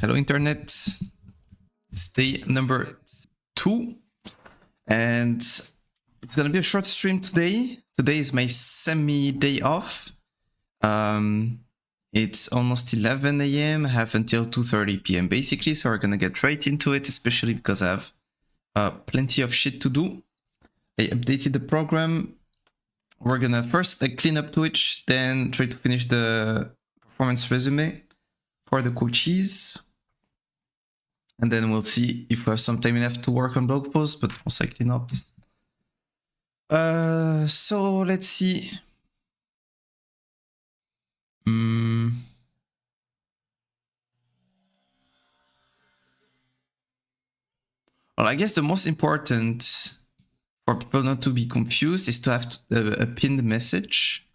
Hello internet, it's day number 2 and it's gonna be a short stream today. Today is my semi-day off. It's almost 11 a.m. I have until 2:30 p.m. basically, so we're gonna get right into it, especially because I have plenty of shit to do. I updated the program. We're gonna first clean up Twitch, then try to finish the performance resume for the coaches. And then we'll see if we have some time enough to work on blog posts, but most likely not. So let's see. Well, I guess the most important for people not to be confused is to have a pinned message.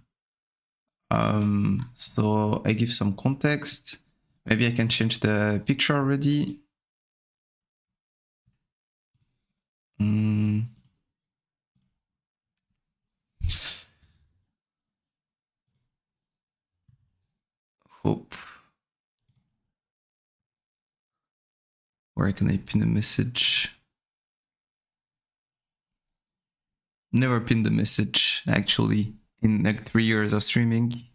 So I give some context. Maybe I can change the picture already. Hope. Where can I pin a message? Never pinned a message, actually, in like 3 years of streaming.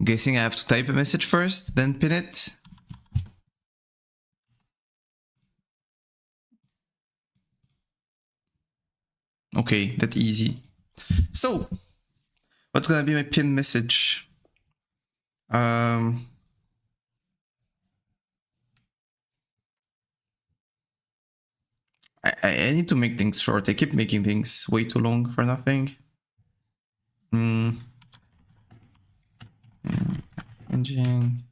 Guessing I have to type a message first, then pin it. Okay, that's easy. So, what's gonna be my pin message? I need to make things short. I keep making things way too long for nothing. Engine.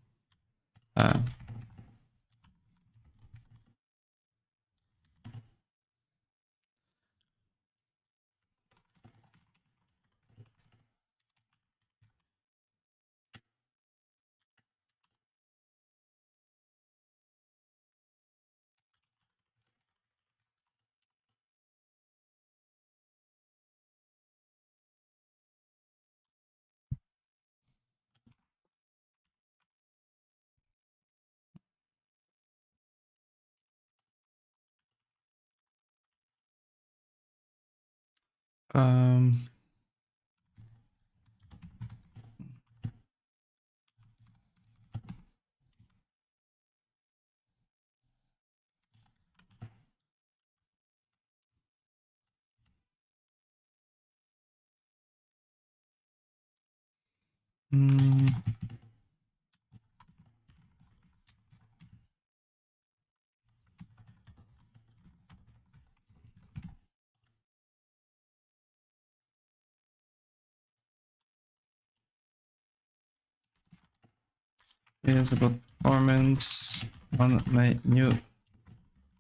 Here's about performance on my new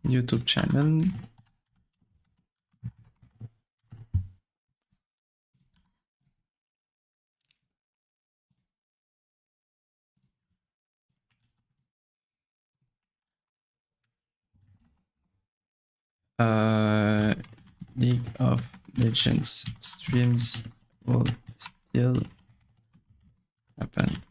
YouTube channel. League of Legends streams will still happen.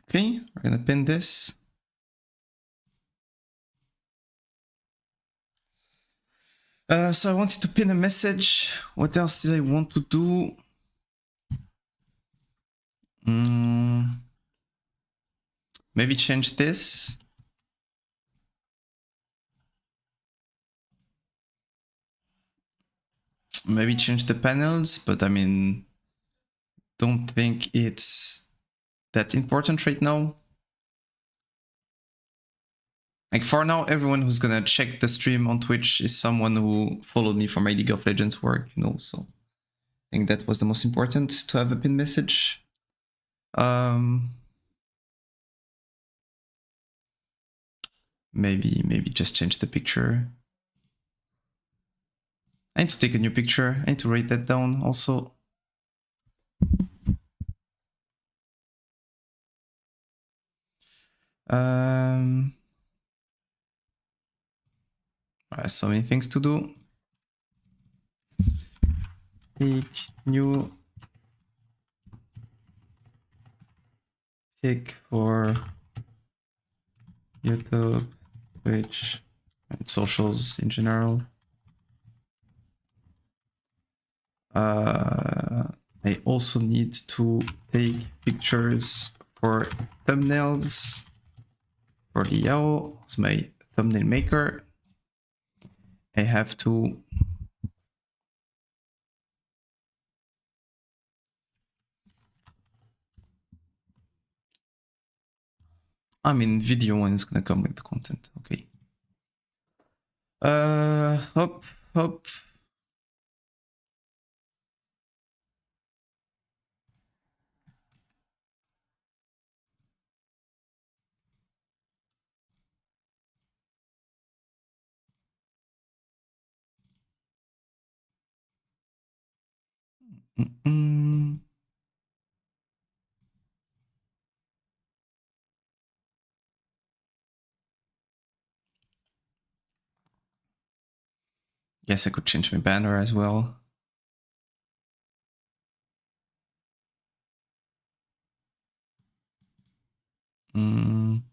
Okay, we're gonna pin this. So I wanted to pin a message. What else did I want to do? Maybe change this. Maybe change the panels, but I mean, don't think it's that important right now. Like for now, everyone who's gonna check the stream on Twitch is someone who followed me for my League of Legends work, you know, so think that was the most important, to have a pin message. Maybe just change the picture. I need to take a new picture. I need to write that down also. So many things to do. Take new pic for YouTube, Twitch, and socials in general. I also need to take pictures for thumbnails for Liao, who's my thumbnail maker. I have to video one is gonna come with the content. Okay. Hop. Guess I could change my banner as well. I'm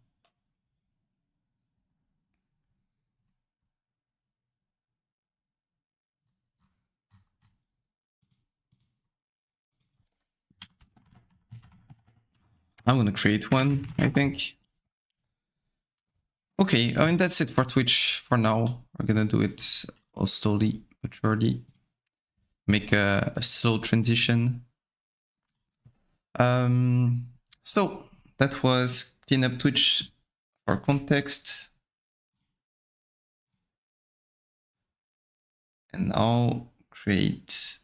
gonna create one, I think. Okay, I mean, that's it for Twitch for now. We're gonna do it all slowly but surely. Make a slow transition. So that was clean up Twitch for context. And now create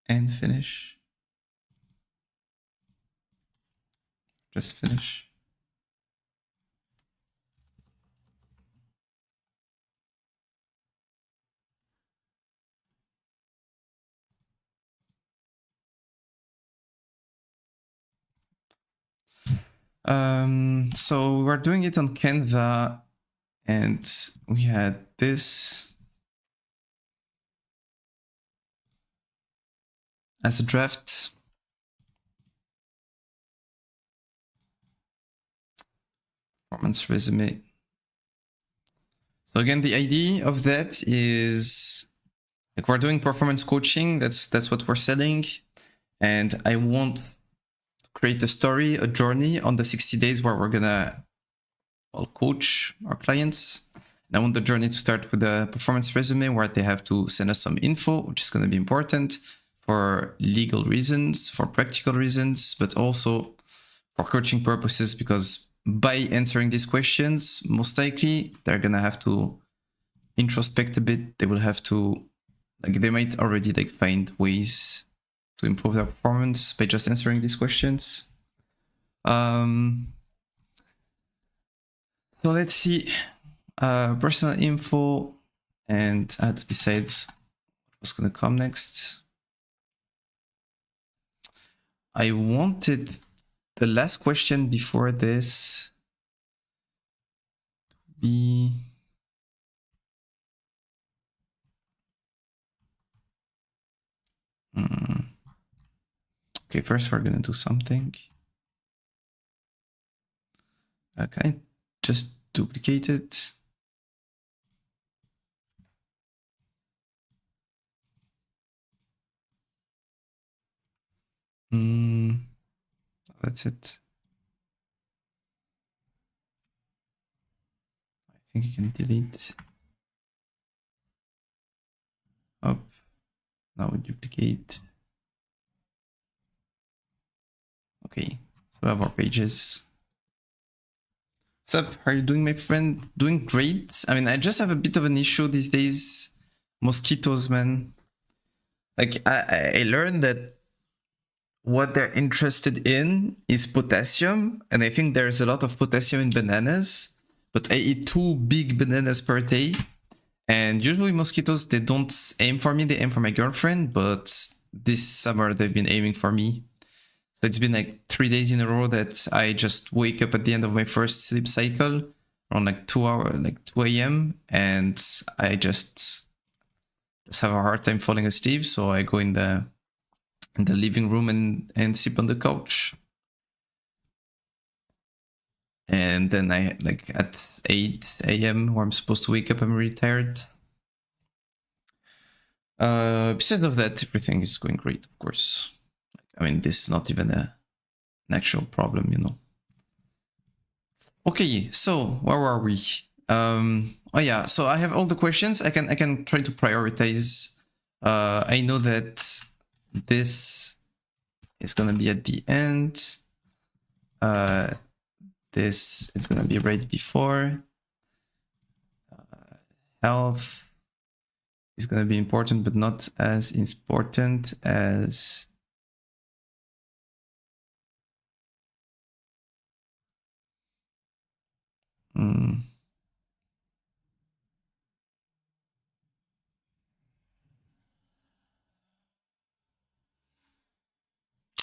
and finish. Just finish. So we're doing it on Canva, and we had this as a draft. Performance resume. So again, the idea of that is like we're doing performance coaching. That's what we're selling, and I want to create a story, a journey on the 60 days where we're gonna coach our clients. And I want the journey to start with a performance resume where they have to send us some info, which is going to be important for legal reasons, for practical reasons, but also for coaching purposes, because by answering these questions, most likely they're going to have to introspect a bit. They will have to, like, they might already like find ways to improve their performance by just answering these questions. So let's see, personal info, and I had to decide what's going to come next. I wanted the last question before this to be okay. First, we're going to do something. Okay, just duplicate it. That's it. I think you can delete. Up. Now we duplicate. Okay, so we have our pages. What's up? How are you doing, my friend? Doing great. I mean, I just have a bit of an issue these days. mosquitoes, man. Like I learned that what they're interested in is potassium, and I think there's a lot of potassium in bananas. But I eat 2 big bananas per day, and usually mosquitoes, they don't aim for me, they aim for my girlfriend. But this summer they've been aiming for me. So it's been like 3 days in a row that I just wake up at the end of my first sleep cycle around like 2 hours, like 2 a.m. and I just have a hard time falling asleep. So I go in the living room and sleep on the couch. And then I like at 8 a.m. where I'm supposed to wake up, I'm really tired. Besides of that, everything is going great, of course. I mean, this is not even an actual problem, you know. Okay, so where are we? Oh yeah, so I have all the questions. I can try to prioritize. I know that this is gonna be at the end. This is gonna be right before. Health is gonna be important, but not as important as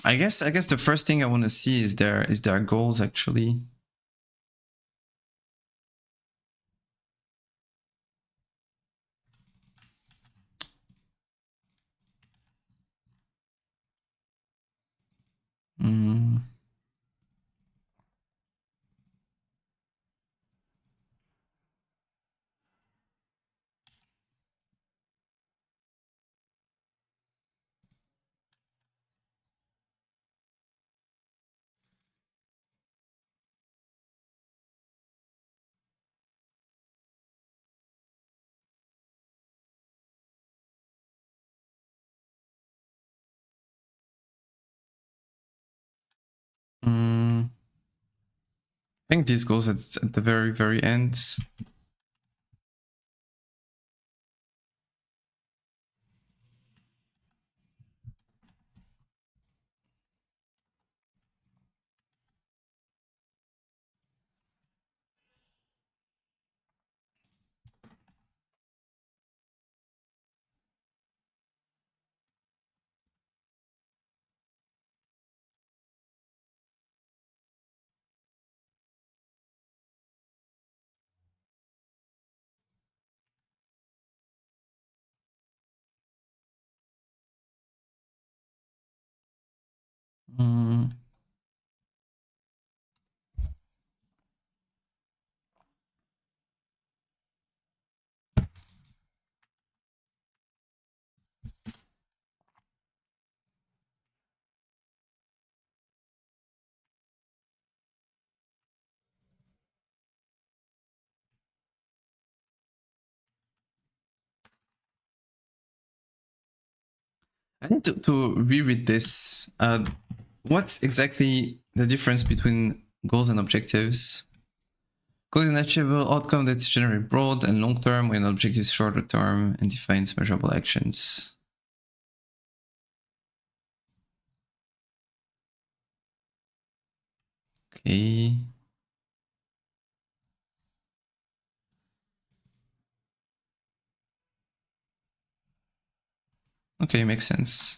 I guess the first thing I want to see is their goals actually. I think this goes at the very end. I need to reread this. What's exactly the difference between goals and objectives? Goals an achievable outcome that's generally broad and long term, when objectives shorter term and defines measurable actions. Okay. Okay, makes sense.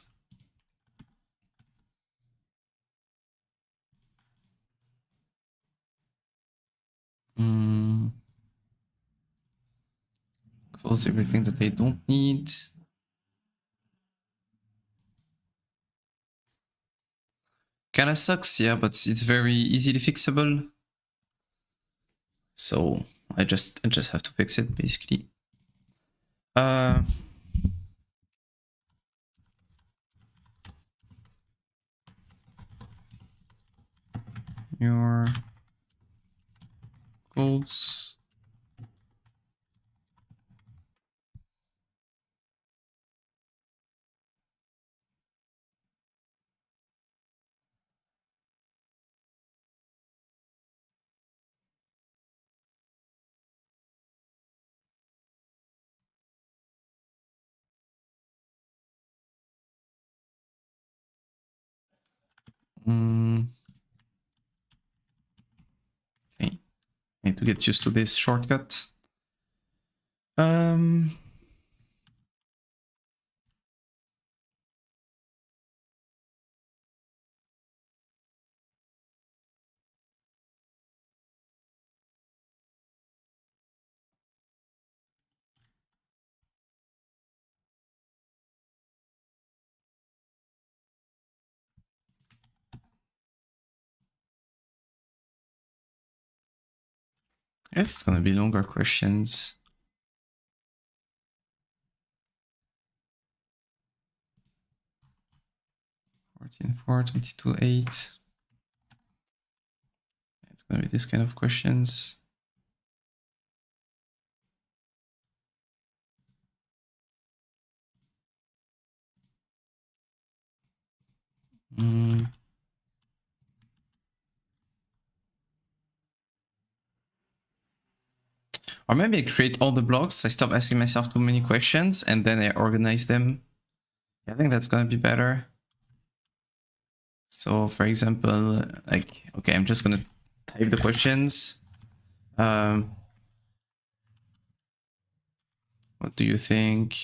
Close everything that I don't need. Kinda sucks, yeah, but it's very easily fixable. So I just have to fix it basically. Your goals. Okay, I need to get used to this shortcut. Yes, it's gonna be longer questions. 14.4, 22.8. It's gonna be this kind of questions. Or maybe I create all the blocks, I stop asking myself too many questions, and then I organize them. I think that's gonna be better. So for example, like, okay, I'm just gonna type the questions. What do you think?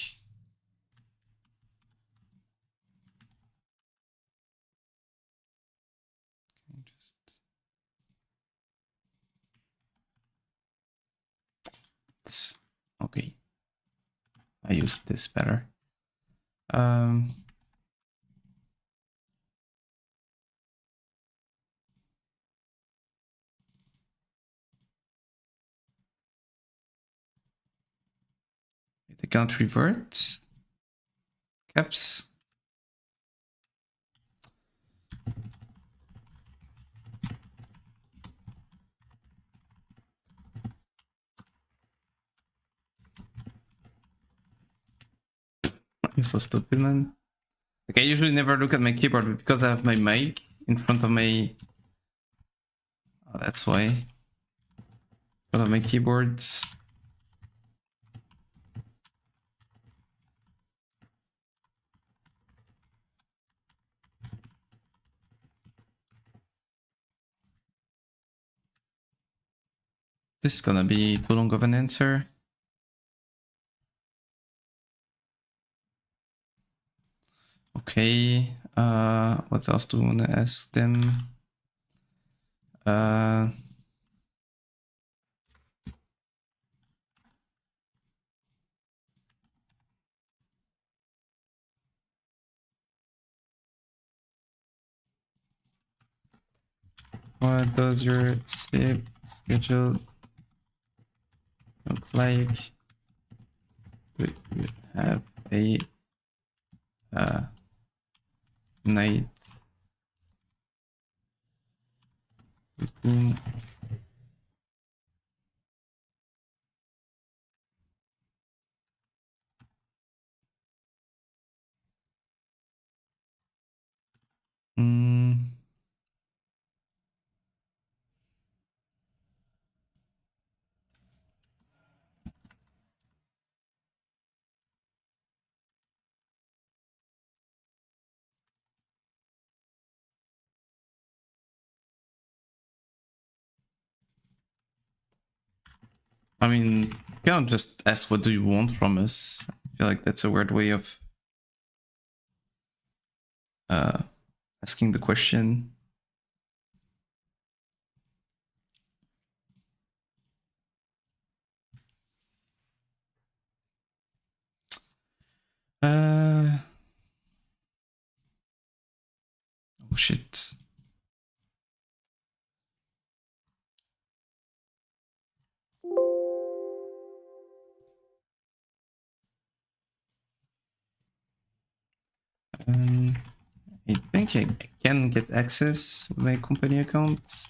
Okay, I used this better. They can't revert. Caps. I'm so stupid, man. Like, I usually never look at my keyboard, but because I have my mic in front of my... Oh, that's why. In front of my keyboards. This is gonna be too long of an answer. Okay, what else do we want to ask them? What does your sleep schedule look like? Do you have a night routine? I mean, you can't just ask what do you want from us. I feel like that's a weird way of asking the question. Oh shit. I think I can get access with my company account.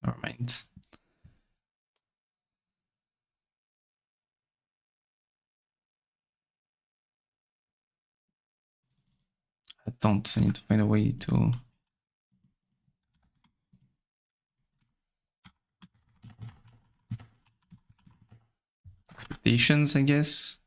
Never mind. I don't. I need to find a way to... expectations, I guess.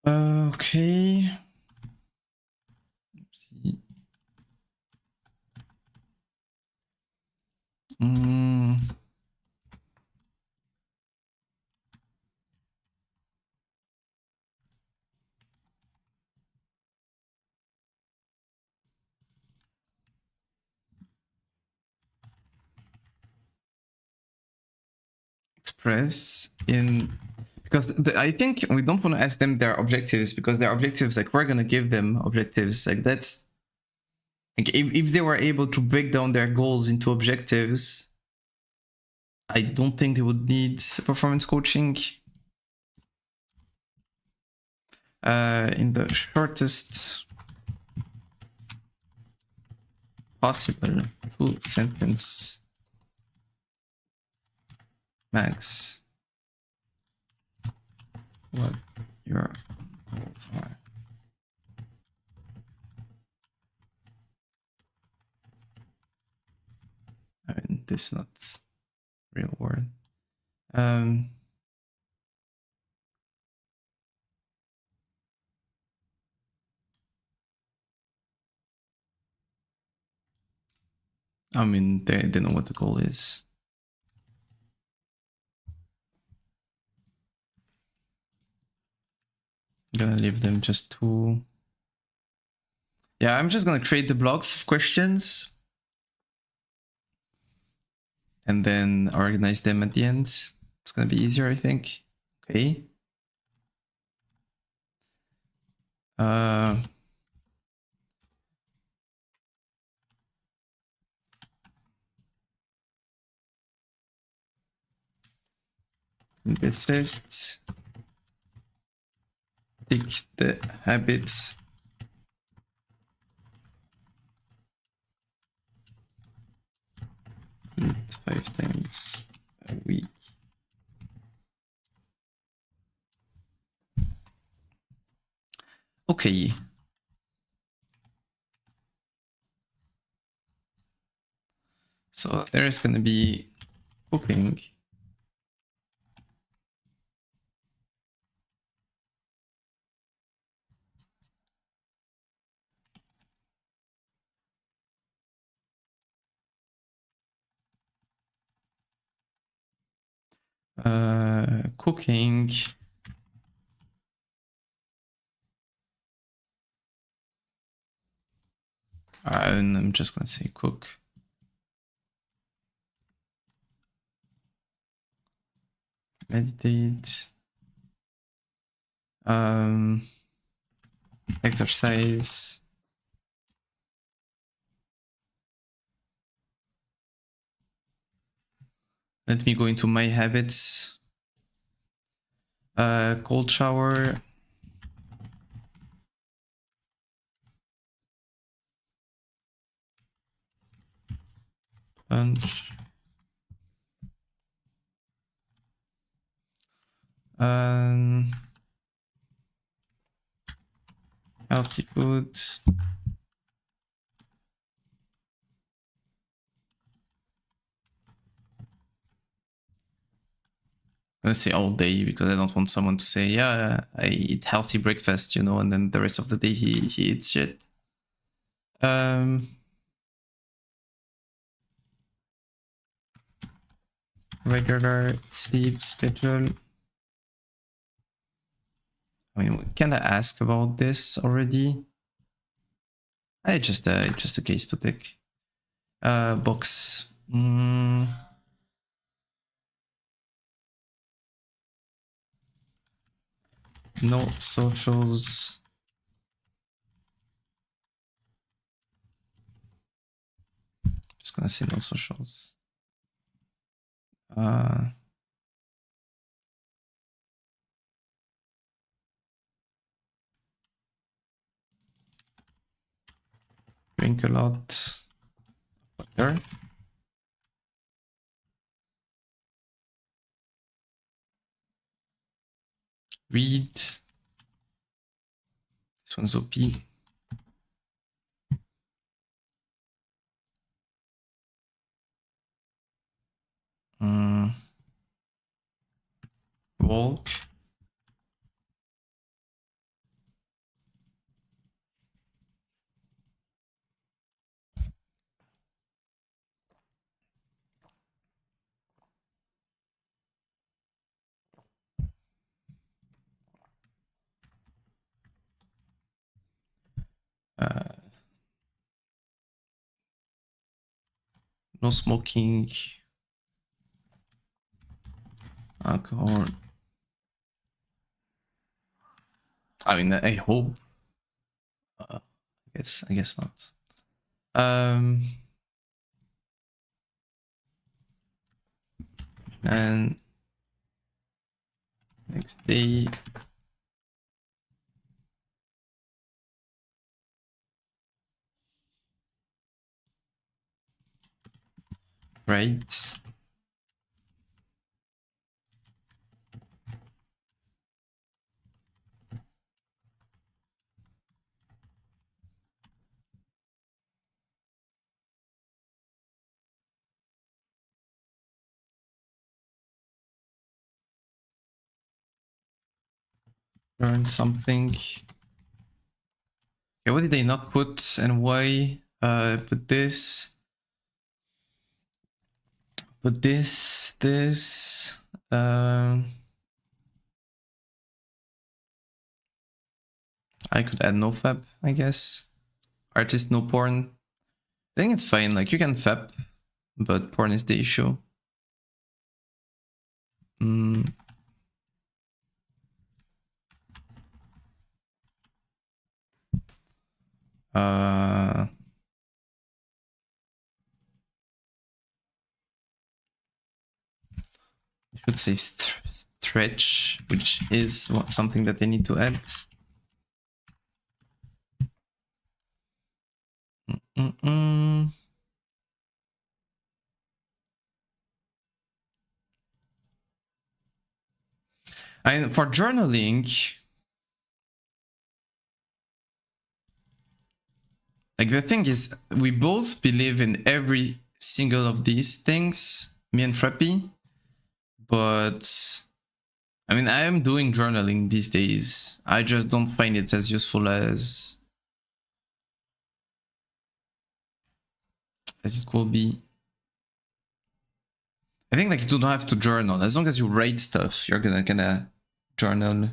Okay. Mm. Express in, because I think we don't want to ask them their objectives, because their objectives, like, we're gonna give them objectives, like, that's like, if they were able to break down their goals into objectives, I don't think they would need performance coaching. In the shortest possible 2-sentence max what your goals are. I mean, this is not real word. I mean, they know what the goal is. I'm gonna leave them just two. Yeah, I'm just gonna create the blocks of questions and then organize them at the end. It's gonna be easier, I think. Okay. This list, take the habits eat 5 times a week. Okay. So there is going to be cooking. Cooking. And I'm just going to say cook. Meditate. Exercise. Let me go into my habits. Cold shower. Lunch. Healthy foods. I'm gonna say all day because I don't want someone to say, yeah, I eat healthy breakfast, you know, and then the rest of the day he eats shit. Regular sleep schedule. I mean, we kind of ask about this already. It's just a case to tick. Books. No socials. just gonna say no socials. Drink a lot. Water. Read. This one's OP. Walk. No smoking. Alcohol. I mean, I hope. I guess not. And next day. Right. Learn something. Okay, what did they not put and why? Put this. Put this. I could add no fab, I guess. Artist, no porn. I think it's fine. Like, you can fab, but porn is the issue. I should say stretch, which is something that they need to add. And for journaling, like, the thing is, we both believe in every single of these things, me and Frappy, but I mean, I am doing journaling these days. I just don't find it as useful as it could be. I think, like, you don't have to journal. As long as you write stuff, you're gonna journal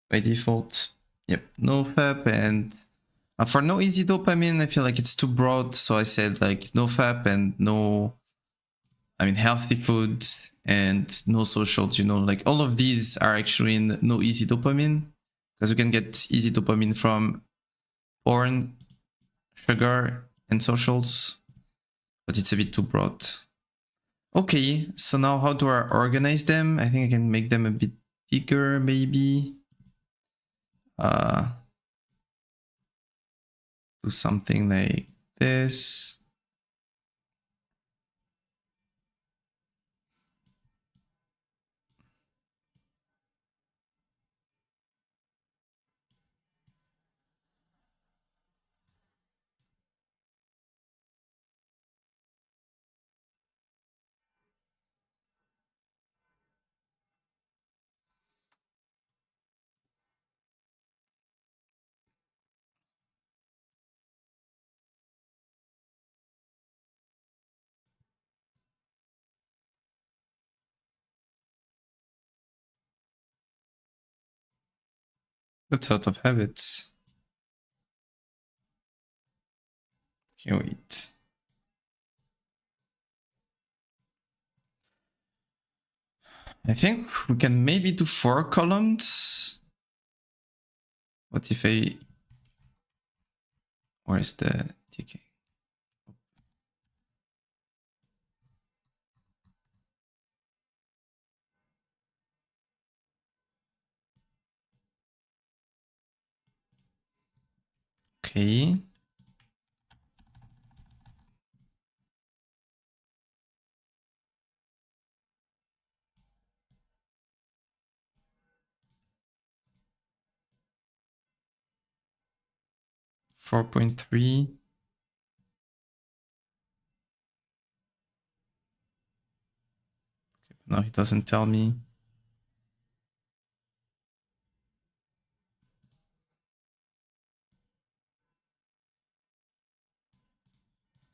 by default. Yep, no fap. And for no easy dopamine, I feel like it's too broad. So I said, like, no fap and no, I mean, healthy food and no socials, you know, like, all of these are actually in no easy dopamine, because you can get easy dopamine from porn, sugar, and socials, but it's a bit too broad. Okay, so now how do I organize them? I think I can make them a bit bigger, maybe. Do something like this. That's out of habits. Okay, wait. I think we can maybe do 4 columns. What if I... Where's the TK? Okay. $4.3. No, he doesn't tell me.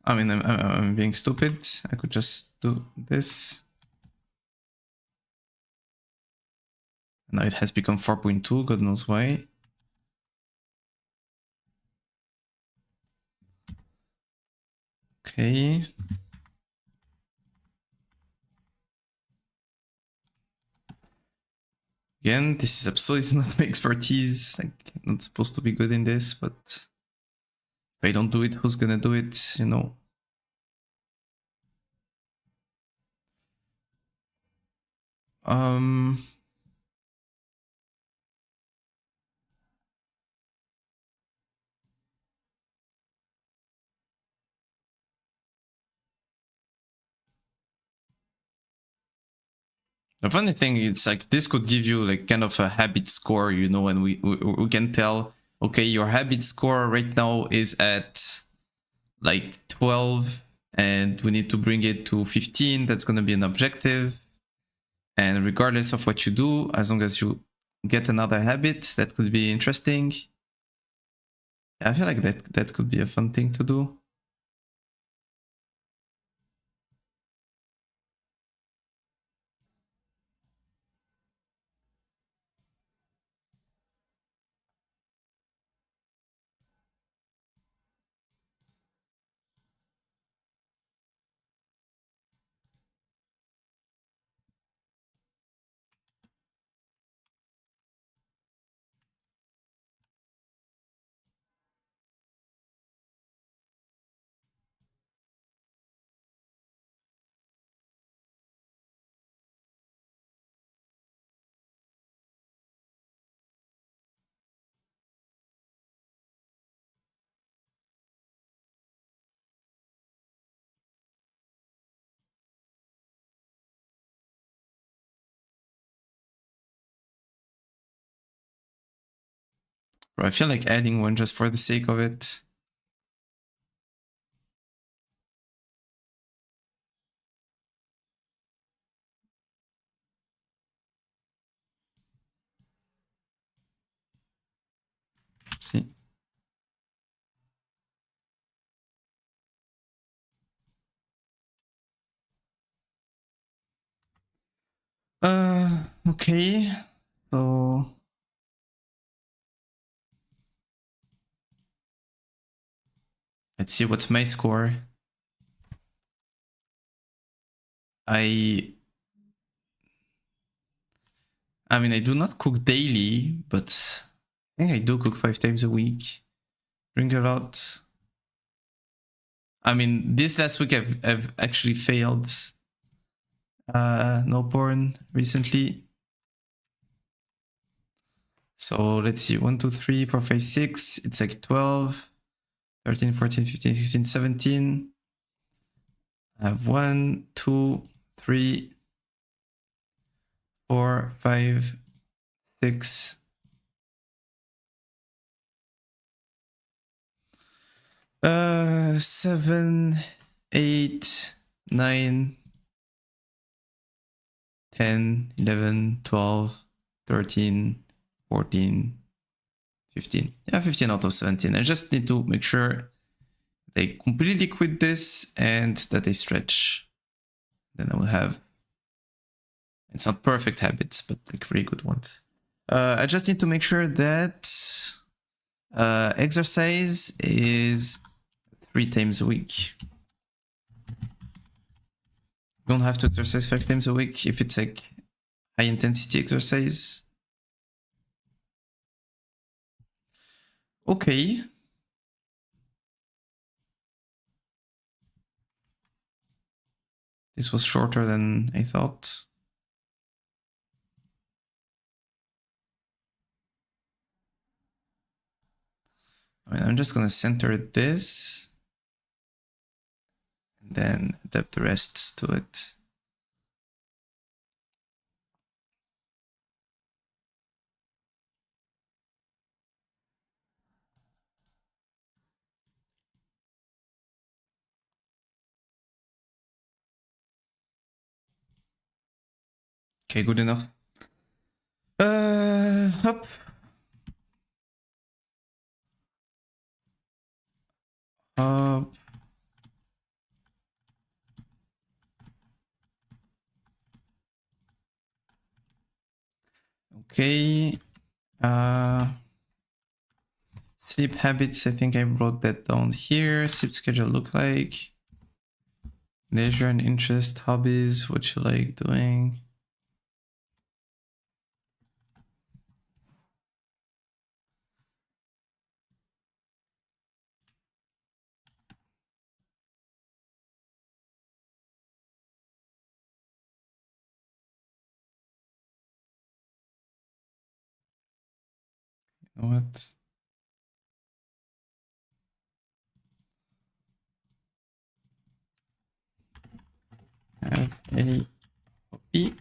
I mean, I'm being stupid. I could just do this. Now it has become 4.2, God knows why. Okay. Again, this is absolutely not my expertise. Like, I'm not supposed to be good in this, but if I don't do it, who's gonna do it, you know? The funny thing is, like, this could give you like kind of a habit score, you know, and we can tell, okay, your habit score right now is at like 12 and we need to bring it to 15. That's going to be an objective. And regardless of what you do, as long as you get another habit, that could be interesting. I feel like that could be a fun thing to do. But I feel like adding one just for the sake of it. See. Okay. So let's see what's my score. I mean, I do not cook daily, but I think I do cook 5 times a week. Drink a lot. I mean, this last week I've actually failed. No porn recently. So let's see, 1, 2, 3, 4, 5, 6. It's like 12, 13, 14, 15, 16, 17. I have 1, 2, 3, 4, 5, 6. 7, 8, 9, 10, 11, 12, 13, 14, 15. Yeah, 15 out of 17. I just need to make sure they completely quit this and that they stretch. Then I will have, it's not perfect habits, but like really good ones. I just need to make sure that exercise is 3 times a week. You don't have to exercise 5 times a week if it's like high intensity exercise. Okay. This was shorter than I thought. I mean, I'm just gonna center this and then adapt the rest to it. Okay, good enough. Hop. Hop. Okay. Sleep habits, I think I wrote that down here. Sleep schedule look like. Leisure and interest, hobbies, what you like doing. You know what? Have any hobby?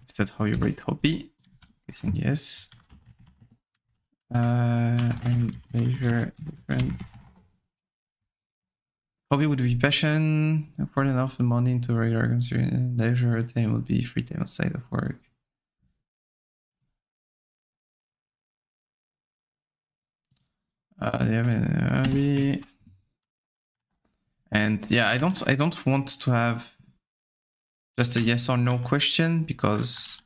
Is that how you rate hobby? Guessing yes. And leisure different. Hobby would be passion, afford enough money into regular consumption. Leisure time would be free time outside of work. Yeah, maybe. And yeah, I don't want to have just a yes or no question because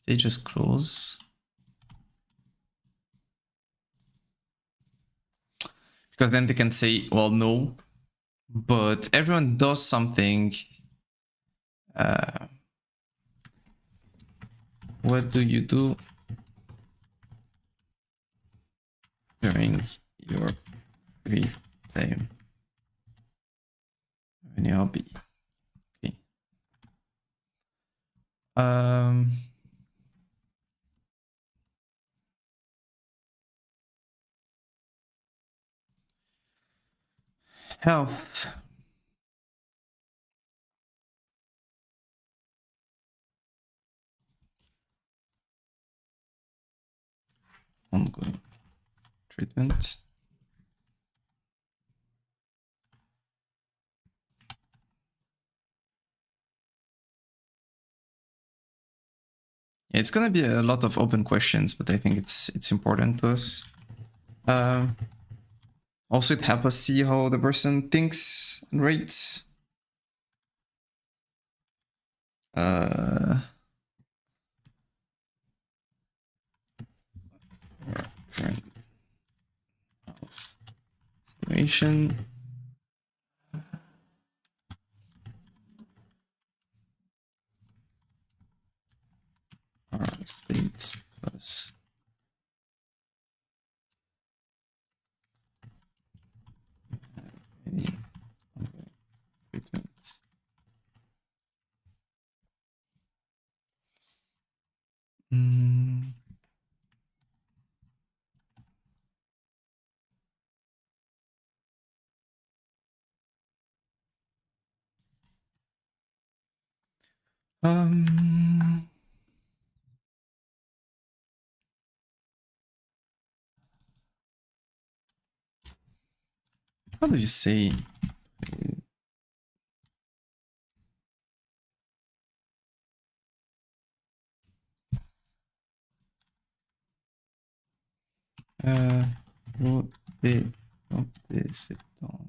they just close. Because then they can say, well, no, but everyone does something. What do you do during your free time? Any hobby? Okay. Health. Ongoing treatment. Yeah, it's gonna be a lot of open questions, but I think it's important to us. Also, it helps us see how the person thinks and rates. Current health situation. Our state plus any treatments. How do you say? C'est dans...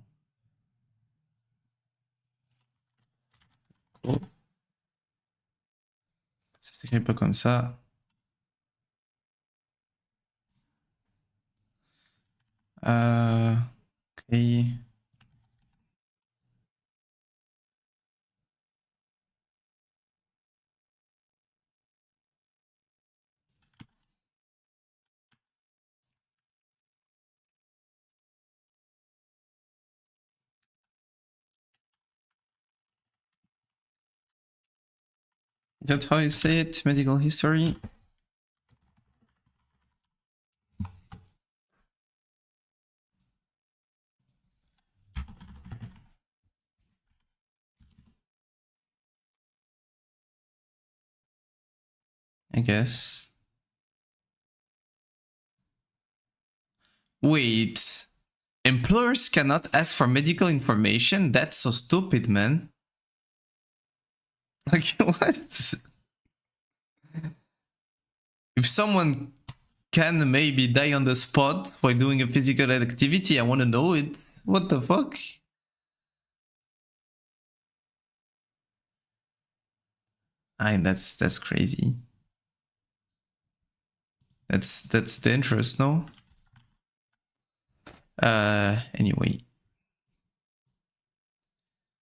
Oh. Ça s'écrit pas comme ça. Okay. Is that how you say it? Medical history? I guess. Wait. Employers cannot ask for medical information? That's so stupid, man. Like, what? If someone can maybe die on the spot for doing a physical activity, I want to know it. What the fuck? That's crazy. That's dangerous, no? Anyway.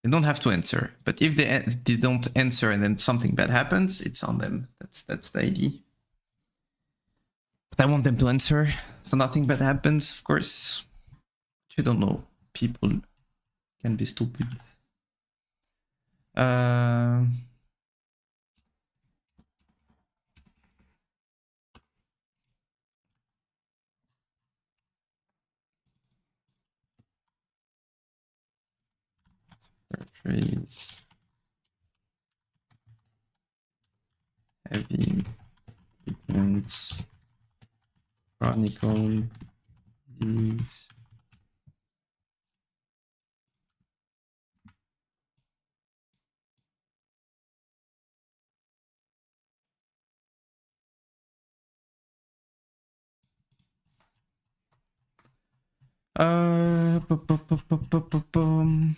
They don't have to answer, but if they don't answer and then something bad happens, it's on them. That's the idea. But I want them to answer, so nothing bad happens, of course. But you don't know. People can be stupid. Trees. Heavy treatments. Chronicle. Disease. Uh, bu- bu- bu- bu- bu- bu- bum.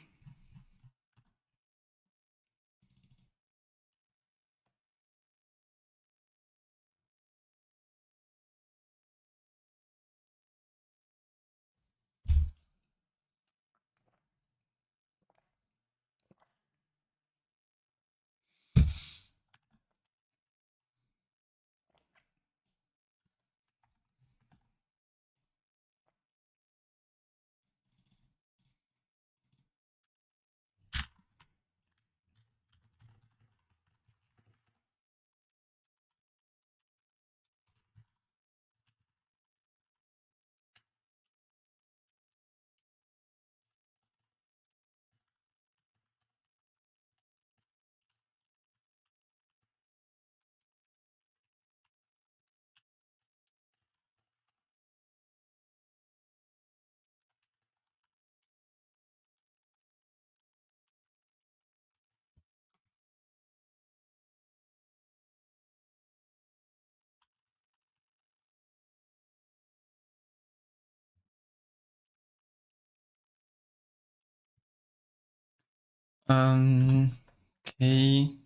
Okay.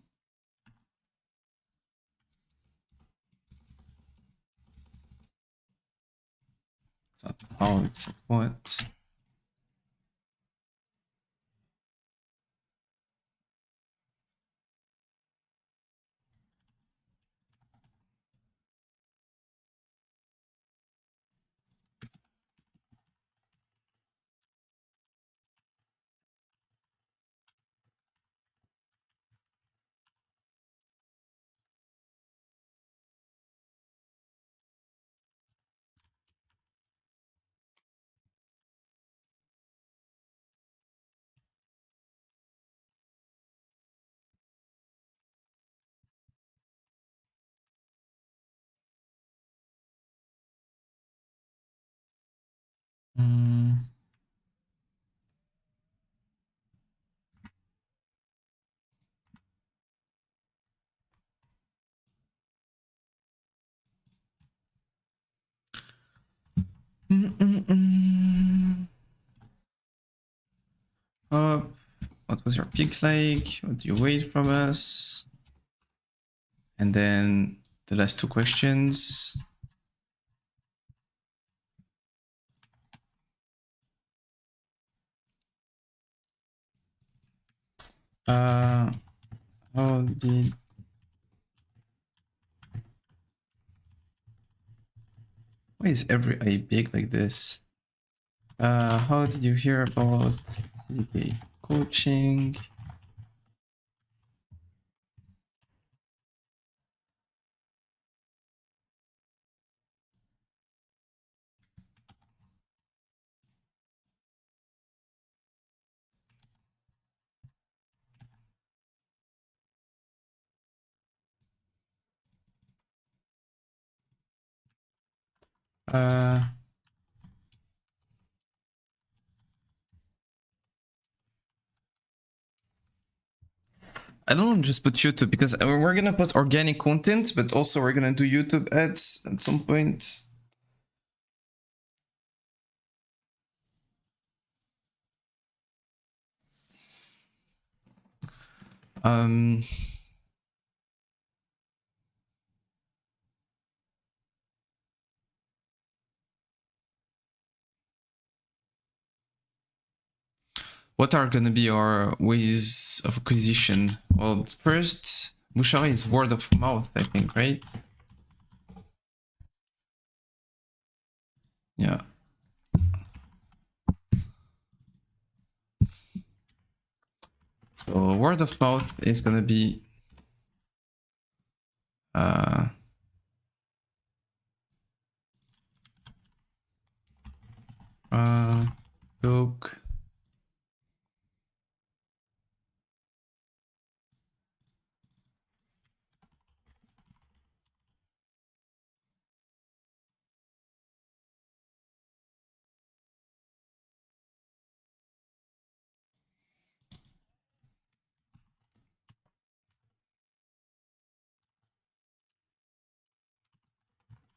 Oh, it's like what? Mm. What was your peak like? What do you wait from us? And then the last two questions. How did why is every eye big like this? How did you hear about CDK coaching? I don't just put YouTube because we're gonna put organic content, but also we're gonna do YouTube ads at some point. What are gonna be our ways of acquisition? Well, first, Bouchara is word of mouth, I think, right? Yeah. So word of mouth is gonna be joke.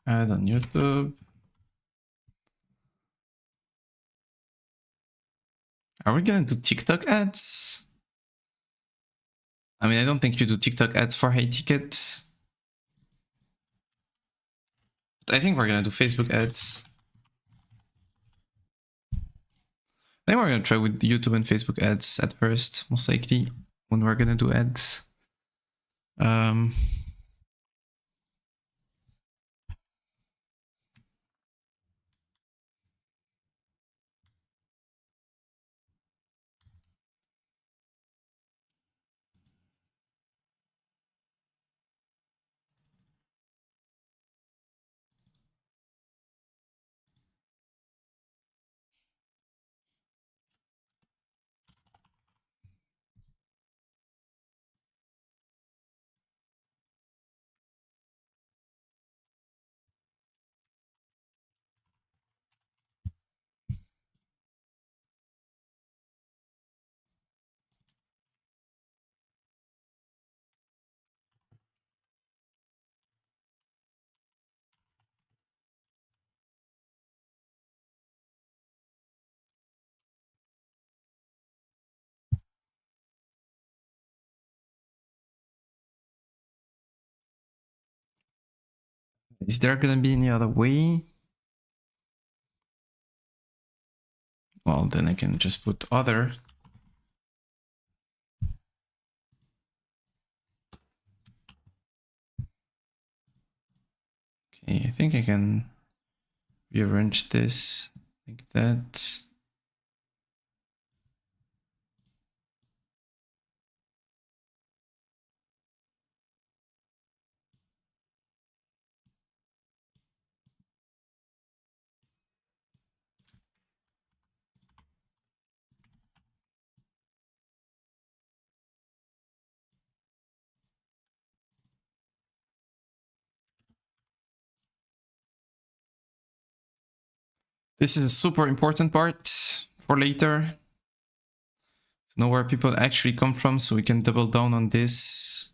Ad on YouTube. Are we gonna do TikTok ads? I mean, I don't think you do TikTok ads for high ticket. But I think we're gonna do Facebook ads. I think we're gonna try with YouTube and Facebook ads at first, most likely, when we're gonna do ads. Is there gonna be any other way? Well, then I can just put other. Okay, I think I can rearrange this like that. This is a super important part for later. To know where people actually come from so we can double down on this.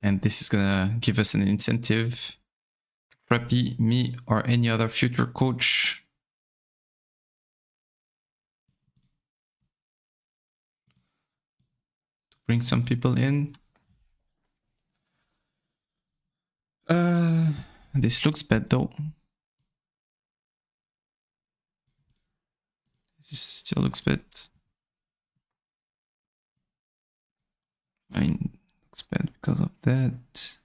And this is gonna give us an incentive to Preppy, me, or any other future coach to bring some people in. This looks bad though. This still looks bad. I mean, looks bad because of that.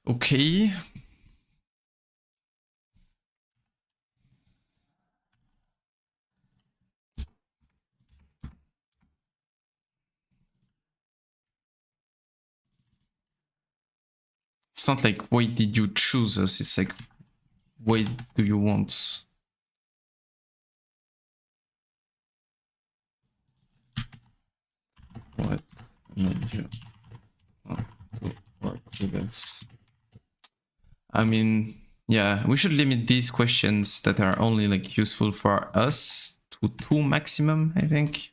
Okay. It's not like, why did you choose us? It's like, why do you want? What made you want to work with us? I mean, yeah, we should limit these questions that are only like useful for us to 2 maximum, I think.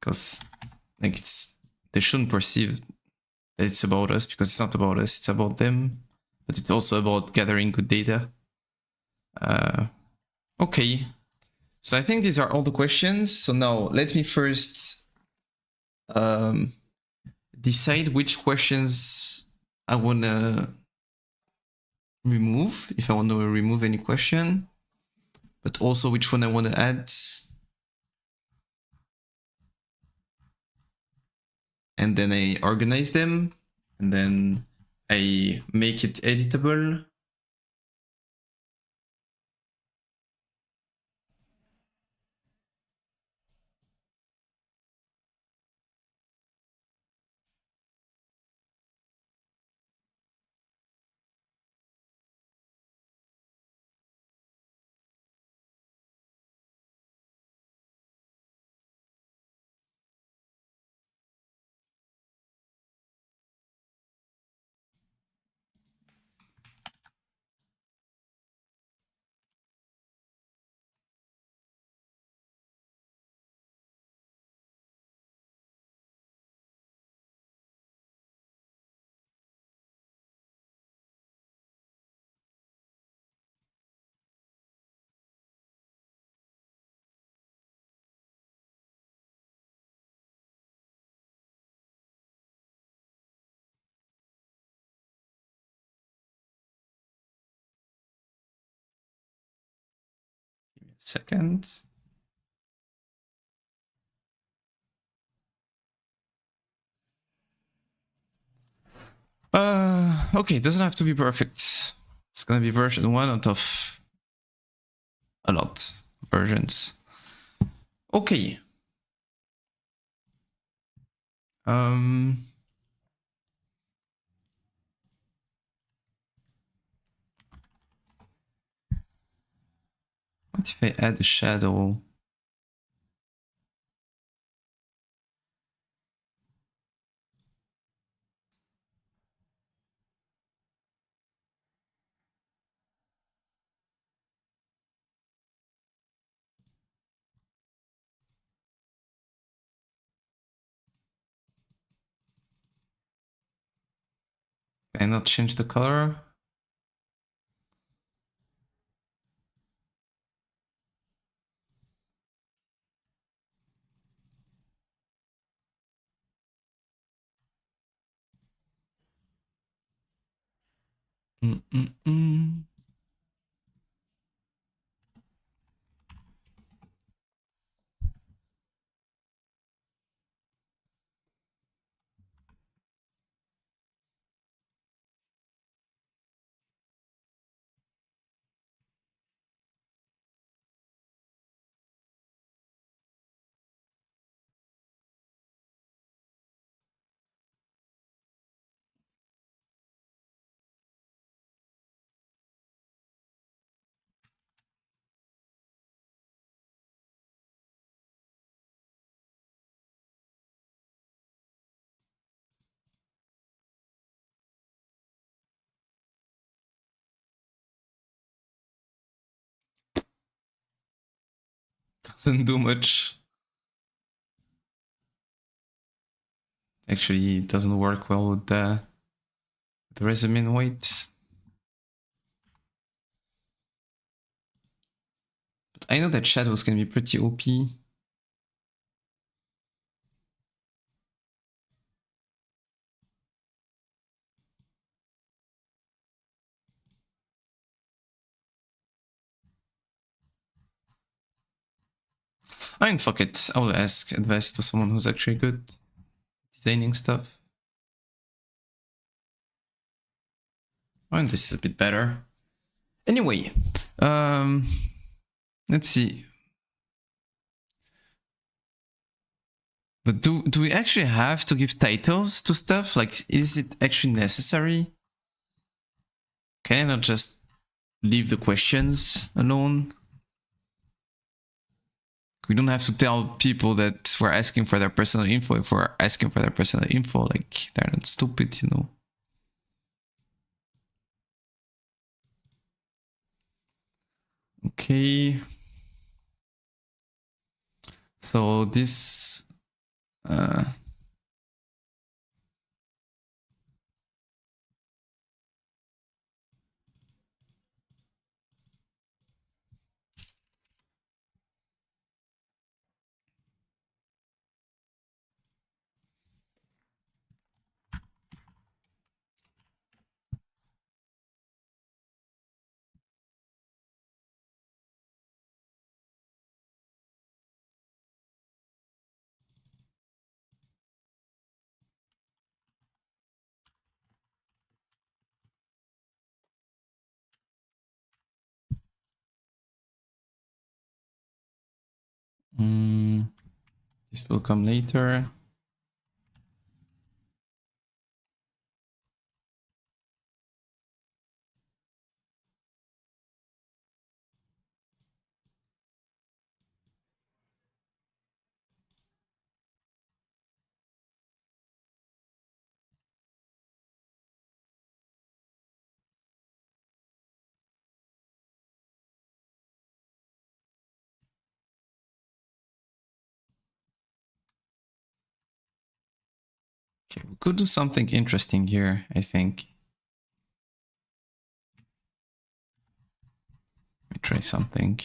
Because like they shouldn't perceive that it's about us, because it's not about us, it's about them. But it's also about gathering good data. Okay. So I think these are all the questions. So now let me first decide which questions I want to remove, if I want to remove any question, but also which one I want to add. And then I organize them, and then I make it editable. Give me a second. Okay, it doesn't have to be perfect. It's gonna be version 1 out of a lot of versions. Okay. What if I add a shadow? Can I not change the color? Doesn't do much. Actually, it doesn't work well with the resume in white. But I know that shadows can be pretty OP. I mean, fuck it. I will ask advice to someone who's actually good designing stuff. I mean, this is a bit better. Anyway, let's see. But do we actually have to give titles to stuff? Like, is it actually necessary? Can I not just leave the questions alone? We don't have to tell people that we're asking for their personal info if we're asking for their personal info. Like, they're not stupid, you know. Okay. So this this will come later. Okay, we could do something interesting here, I think. Let me try something.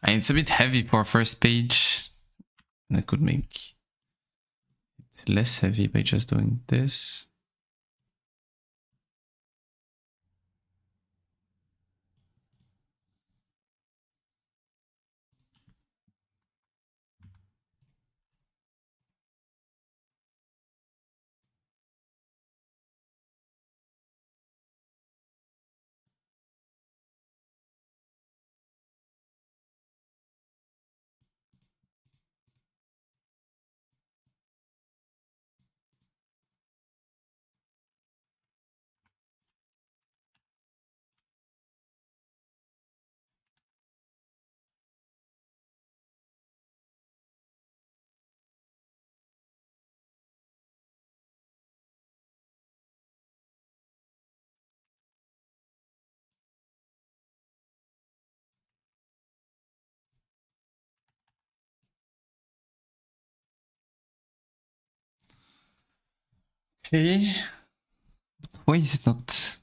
And it's a bit heavy for first page. And I could make it less heavy by just doing this. Okay. Why is it not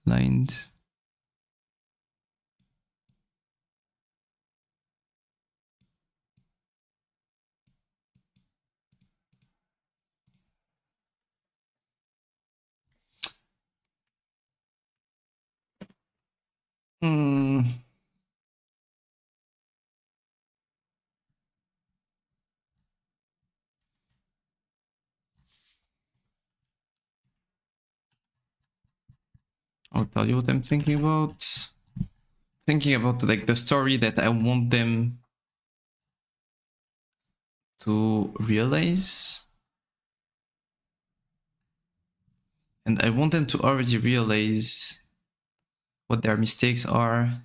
lined? I'll tell you what I'm thinking about. Thinking about like the story that I want them to realize. And I want them to already realize what their mistakes are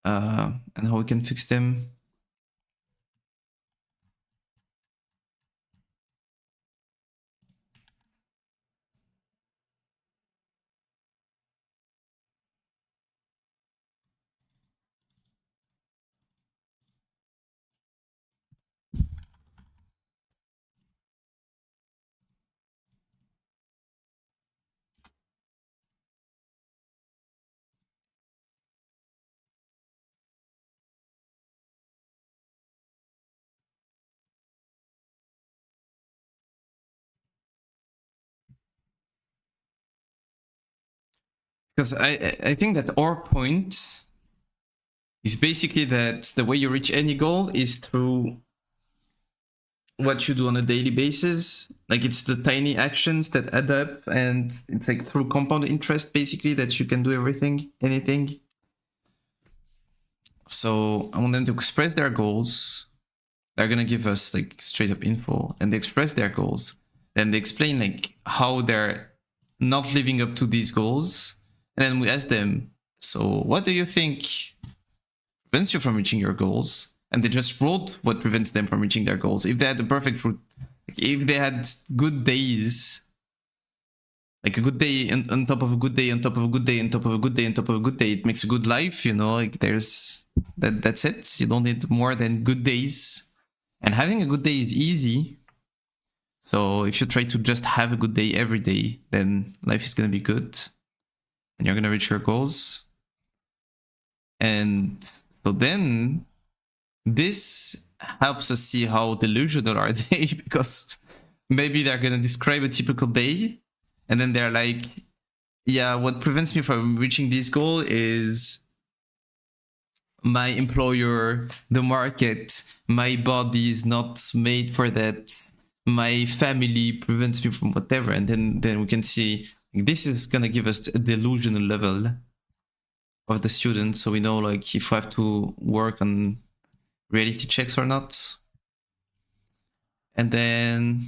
and how we can fix them. Because I think that our point is basically that the way you reach any goal is through what you do on a daily basis. Like it's the tiny actions that add up, and it's like through compound interest basically that you can do everything, anything. So I want them to express their goals. They're gonna give us like straight up info, and they express their goals. Then they explain like how they're not living up to these goals. And then we ask them, so what do you think prevents you from reaching your goals? And they just wrote what prevents them from reaching their goals. If they had the perfect route, if they had good days, like a good day on top of a good day, on top of a good day, on top of a good day, on top of a good day, it makes a good life, you know, like there's that's it. You don't need more than good days. And having a good day is easy. So if you try to just have a good day every day, then life is going to be good and you're going to reach your goals. And so then this helps us see how delusional are they, because maybe they're going to describe a typical day and then they're like, yeah, what prevents me from reaching this goal is my employer, the market, my body is not made for that, my family prevents me from whatever. And then we can see this is going to give us a delusional level of the student, so we know like if we have to work on reality checks or not. And then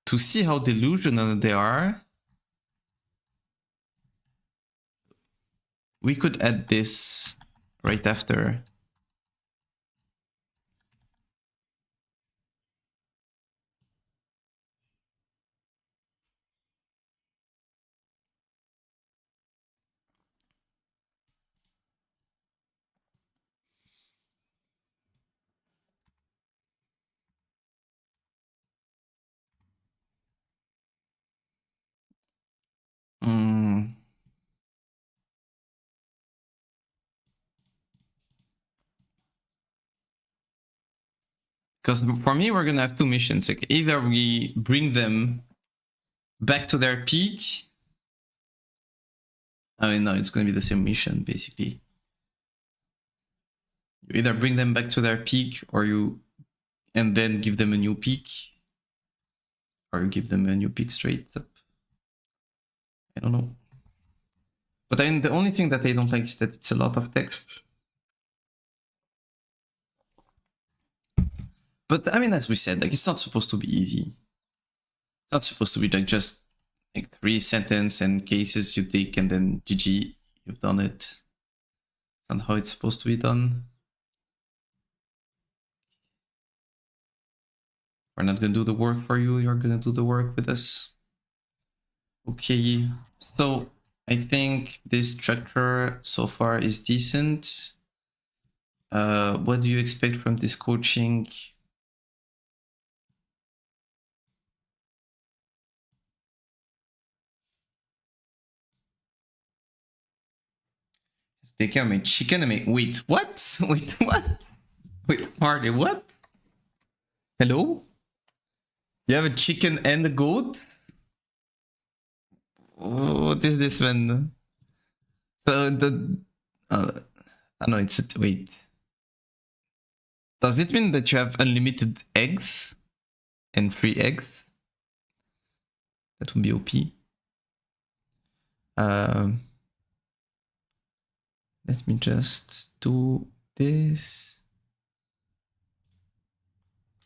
to see how delusional they are, we could add this right after. Because for me, we're gonna have two missions. Like either we bring them back to their peak. I mean, no, it's gonna be the same mission basically. You either bring them back to their peak, or you, and then give them a new peak, or you give them a new peak straight up. I don't know. But I mean, the only thing that I don't like is that it's a lot of text. But I mean, as we said, like it's not supposed to be easy. It's not supposed to be like just like 3 sentence and cases you take and then GG, you've done it. It's not how it's supposed to be done. We're not gonna do the work for you, you're gonna do the work with us. Okay, so I think this structure so far is decent. What do you expect from this coaching? Take care of my chicken. Wait, what? Wait, what? Wait, Marty, what? Hello? You have a chicken and a goat? What is this one? So the... I know it's... Wait. Does it mean that you have unlimited eggs? And free eggs? That would be OP. Let me just do this.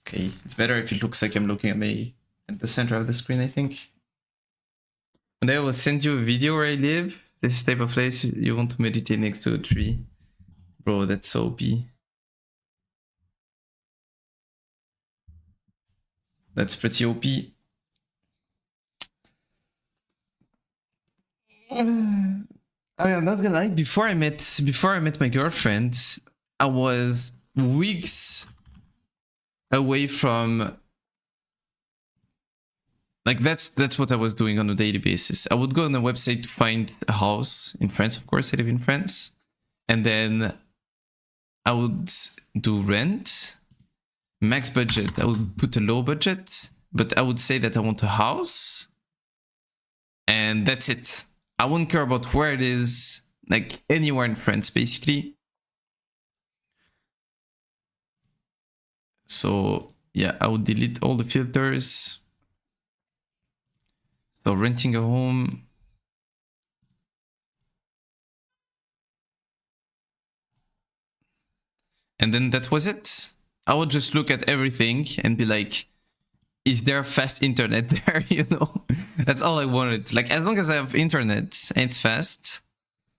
Okay, it's better if it looks like I'm looking at the center of the screen, I think. And I will send you a video where I live. This type of place you want to meditate next to a tree. Bro, that's so OP. That's pretty OP. I mean, I'm not gonna lie, before I met my girlfriend, I was weeks away from, like, that's what I was doing on a daily basis. I would go on a website to find a house in France. Of course, I live in France. And then I would do rent, max budget. I would put a low budget, but I would say that I want a house. And that's it. I wouldn't care about where it is, like anywhere in France, basically. So yeah, I would delete all the filters. So renting a home. And then that was it. I would just look at everything and be like, is there fast internet there? You know, that's all I wanted. Like, as long as I have internet and it's fast,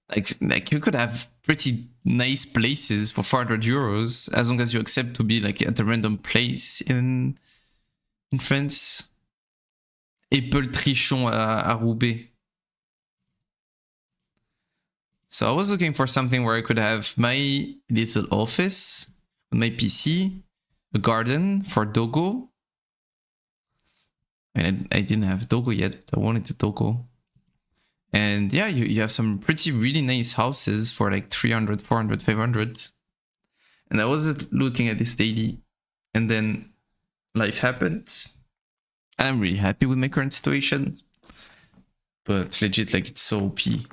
like you could have pretty nice places for 400 euros as long as you accept to be like at a random place in France. Apple Trichon à Roubaix. So I was looking for something where I could have my little office with my PC, a garden for Dogo. And I didn't have Dogo yet. I wanted the Dogo. And yeah, you have some pretty really nice houses for like 300, 400, 500. And I was looking at this daily. And then life happened. I'm really happy with my current situation. But legit, like it's so OP to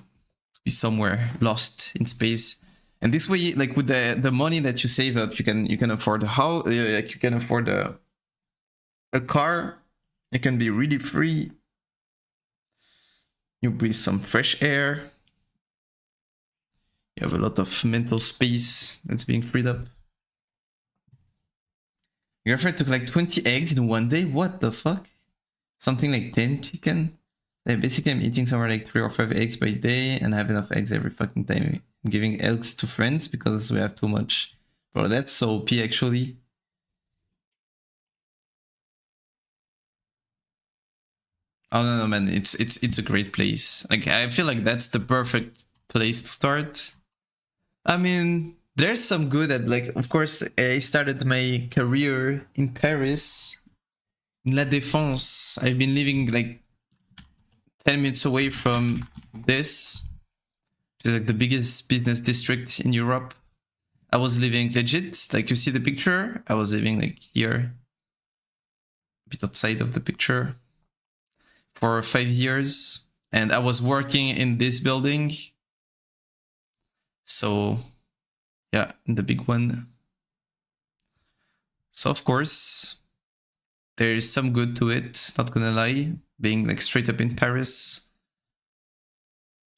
be somewhere lost in space. And this way, like with the money that you save up, you can afford a house, like you can afford a car. You can be really free. You breathe some fresh air. You have a lot of mental space that's being freed up. Your girlfriend took like 20 eggs in one day? What the fuck? Something like 10 chicken? Like basically, I'm eating somewhere like 3 or 5 eggs by day and I have enough eggs every fucking time. I'm giving eggs to friends because we have too much. Bro, that's so OP actually. Oh no, man, it's a great place. Like I feel like that's the perfect place to start. I mean, there's some good at like, of course, I started my career in Paris, in La Défense. I've been living like 10 minutes away from this, which is like the biggest business district in Europe. I was living legit, like you see the picture. I was living like here, a bit outside of the picture, for 5 years. And I was working in this building. So yeah, in the big one. So of course, there is some good to it, not gonna lie. Being like straight up in Paris.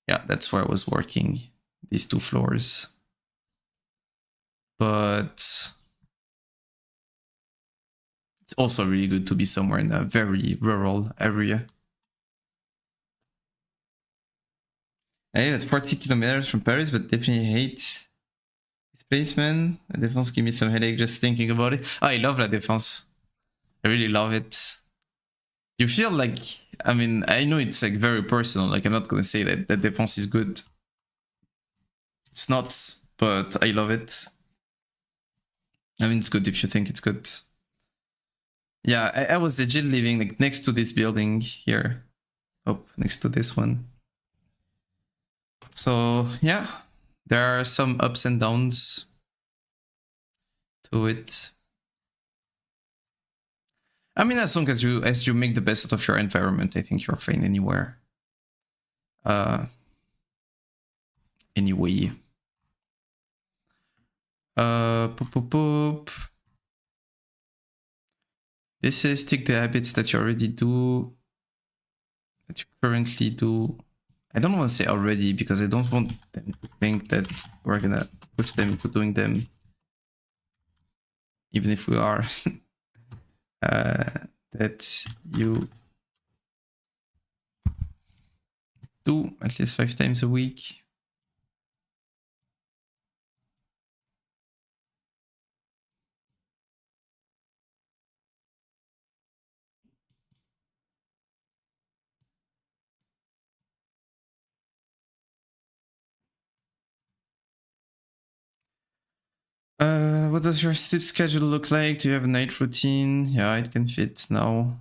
Yeah, that's where I was working, these 2 floors. But it's also really good to be somewhere in a very rural area. I live at 40 kilometers from Paris, but definitely hate this place, man. La Défense give me some headache just thinking about it. Oh, I love La Défense. I really love it. You feel like, I mean, I know it's like very personal. Like I'm not gonna say that La Défense is good. It's not, but I love it. I mean, it's good if you think it's good. Yeah, I was legit living like next to this building here. Oh, next to this one. So yeah, there are some ups and downs to it. I mean, as long as you make the best out of your environment, I think you're fine anywhere. Anyway. Poop, poop, poop. This is stick the habits that you already do, that you currently do. I don't want to say already because I don't want them to think that we're gonna push them into doing them, even if we are. That you do at least 5 times a week. What does your sleep schedule look like? Do you have a night routine? Yeah, it can fit now.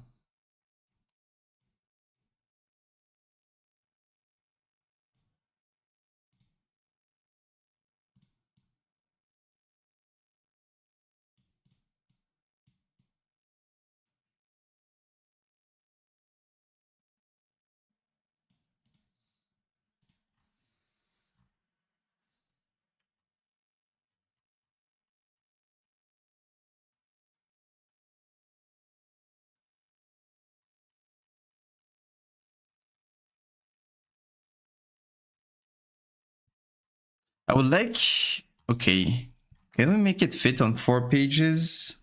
I would like, okay, can we make it fit on 4 pages?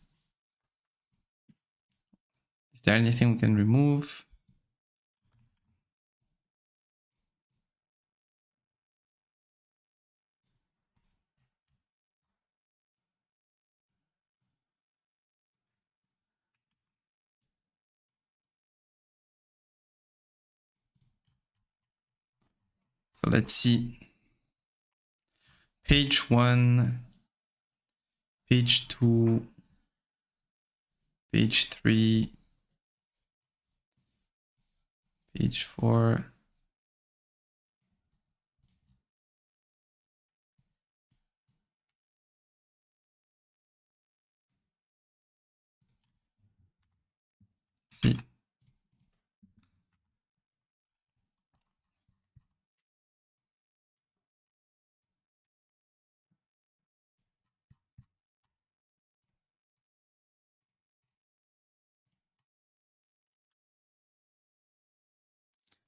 Is there anything we can remove? So let's see. Page 1, page 2, page 3, page 4. See.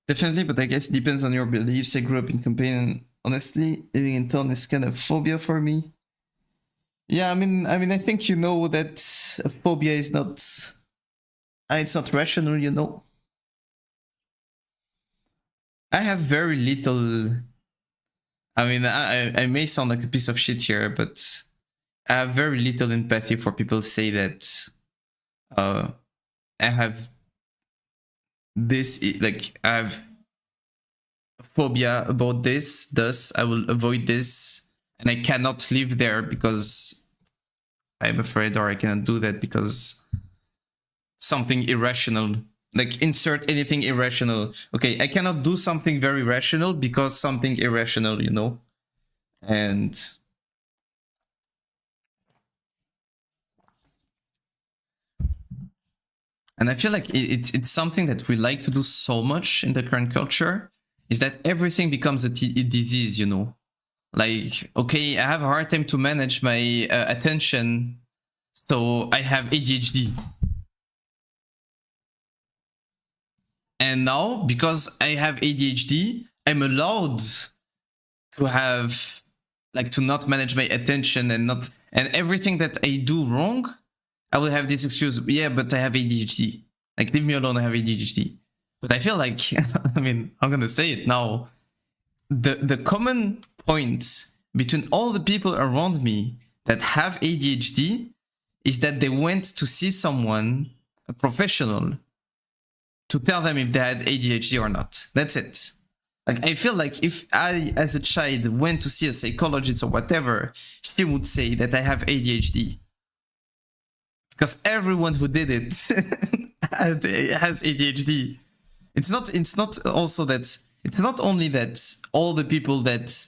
Definitely, but I guess it depends on your beliefs. I grew up in campaign, and honestly, living in town is kind of phobia for me. Yeah, I mean, I think you know that a phobia is not, it's not rational, you know. I have very little. I mean, I may sound like a piece of shit here, but I have very little empathy for people who say that I have this, like, I have phobia about this, thus I will avoid this, and I cannot live there because I'm afraid, or I cannot do that because something irrational. Like, insert anything irrational. Okay, I cannot do something very rational because something irrational, you know? And I feel like it's something that we like to do so much in the current culture, is that everything becomes a disease, you know? Like, okay, I have a hard time to manage my attention, so I have ADHD. And now, because I have ADHD, I'm allowed to have, like, to not manage my attention and not, and everything that I do wrong, I will have this excuse. Yeah, but I have ADHD. Like, leave me alone, I have ADHD. But I feel like, I mean, I'm gonna say it now. The common point between all the people around me that have ADHD is that they went to see someone, a professional, to tell them if they had ADHD or not. That's it. Like, I feel like if I, as a child, went to see a psychologist or whatever, she would say that I have ADHD. Because everyone who did it has ADHD. It's not also that, it's not only that all the people that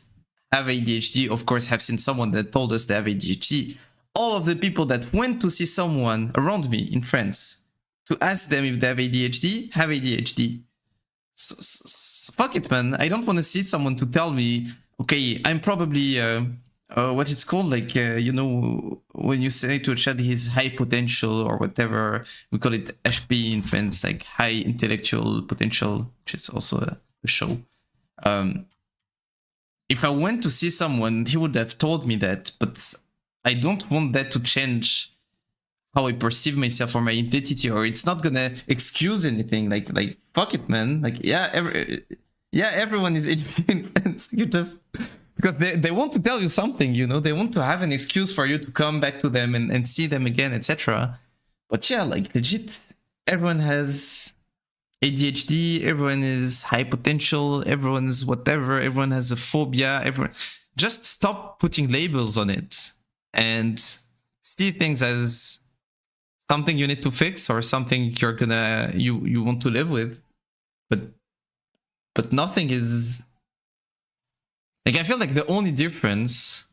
have ADHD, of course, have seen someone that told us they have ADHD. All of the people that went to see someone around me in France to ask them if they have ADHD have ADHD. Fuck it, man. I don't want to see someone to tell me, okay, I'm probably what it's called, like, you know, when you say to a child he's high potential or whatever, we call it HP in France, like high intellectual potential, which is also a show. If I went to see someone, he would have told me that, but I don't want that to change how I perceive myself or my identity, or it's not gonna excuse anything. Like fuck it, man. Like, yeah, everyone is educated in France. You just, because they want to tell you something, you know, they want to have an excuse for you to come back to them and see them again, etc. But yeah, like, legit, everyone has ADHD, everyone is high potential, everyone is whatever, everyone has a phobia, everyone. Just stop putting labels on it and see things as something you need to fix or something you want to live with. But nothing is, like, I feel like the only difference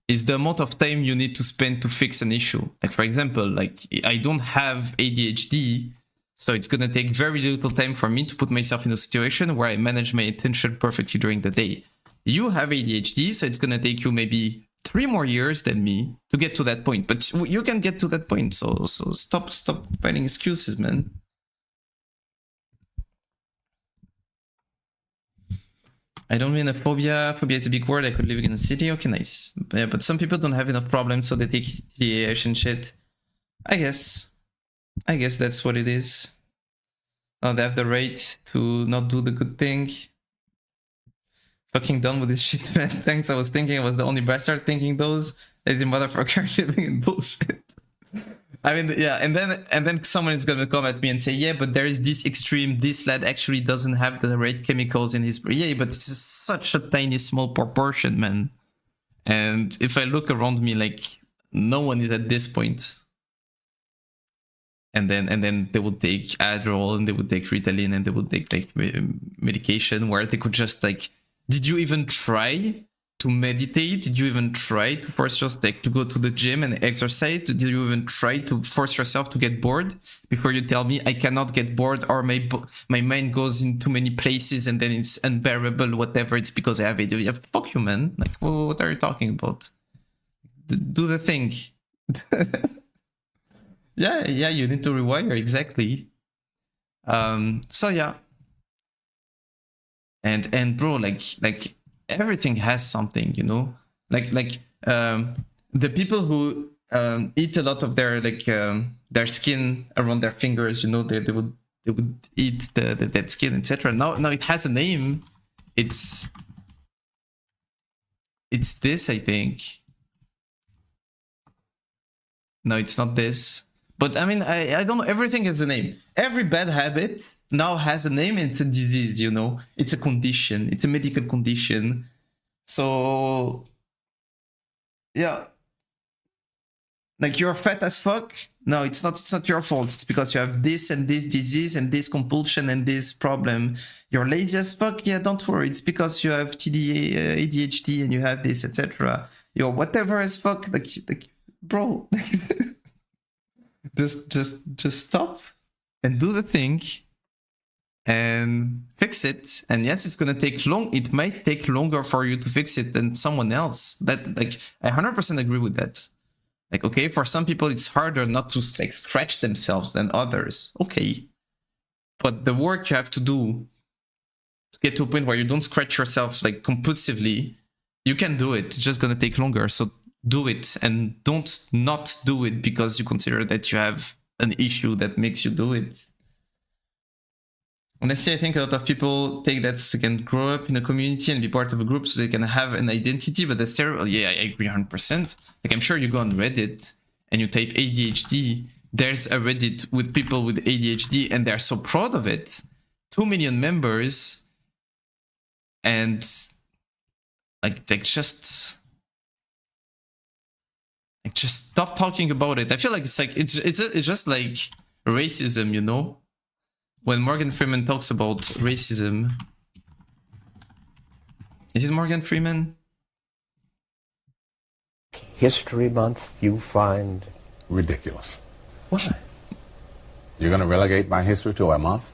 is the amount of time you need to spend to fix an issue. Like, for example, like, I don't have ADHD, so it's gonna take very little time for me to put myself in a situation where I manage my attention perfectly during the day. You have ADHD, so it's gonna take you maybe 3 more years than me to get to that point. But you can get to that point, so stop finding excuses, man. I don't mean a phobia. Phobia is a big word. I could live in a city. Okay, nice. Yeah, but some people don't have enough problems, so they take TDAH and shit. I guess that's what it is. Oh, they have the right to not do the good thing. Fucking done with this shit, man. Thanks. I was thinking I was the only bastard thinking those. Lazy motherfucker living in bullshit. I mean, yeah, and then someone is gonna come at me and say, yeah, but there is this extreme. This lad actually doesn't have the right chemicals in his. Yeah, but it's such a tiny, small proportion, man. And if I look around me, like no one is at this point. And then they would take Adderall and they would take Ritalin and they would take like medication where they could just like, did you even try to meditate? Did you even try to force yourself like, to go to the gym and exercise? Did you even try to force yourself to get bored before you tell me I cannot get bored or my mind goes in too many places and then it's unbearable, whatever, it's because I have it. Yeah, fuck you, man. Like, what are you talking about? Do the thing. Yeah, you need to rewire, exactly. So yeah. And bro, like everything has something, you know? Like the people who eat a lot of their their skin around their fingers, you know, they would eat the dead skin, etc. Now it has a name. It's this, I think. No, it's not this. But I mean, I don't know. Everything has a name. Every bad habit now has a name. It's a disease, you know. It's a condition. It's a medical condition. So, yeah. Like, you're fat as fuck. No, it's not your fault. It's because you have this and this disease and this compulsion and this problem. You're lazy as fuck. Yeah, don't worry. It's because you have ADHD and you have this, etc. You're whatever as fuck. Like bro. just stop and do the thing and fix it. And yes, it's gonna take long. It might take longer for you to fix it than someone else. That, like, I 100% agree with that. Like, okay, for some people it's harder not to like scratch themselves than others. Okay, but the work you have to do to get to a point where you don't scratch yourself like compulsively, you can do it. It's just gonna take longer. So do it, and don't not do it because you consider that you have an issue that makes you do it. Honestly, I think a lot of people take that so they can grow up in a community and be part of a group so they can have an identity, but that's terrible. Yeah, I agree 100%. Like, I'm sure you go on Reddit and you type ADHD. There's a Reddit with people with ADHD and they're so proud of it. 2 million members, and like just stop talking about it. I feel like it's just like racism, you know? When Morgan Freeman talks about racism. Is it Morgan Freeman? History Month you find ridiculous. Why? You're going to relegate my history to a month?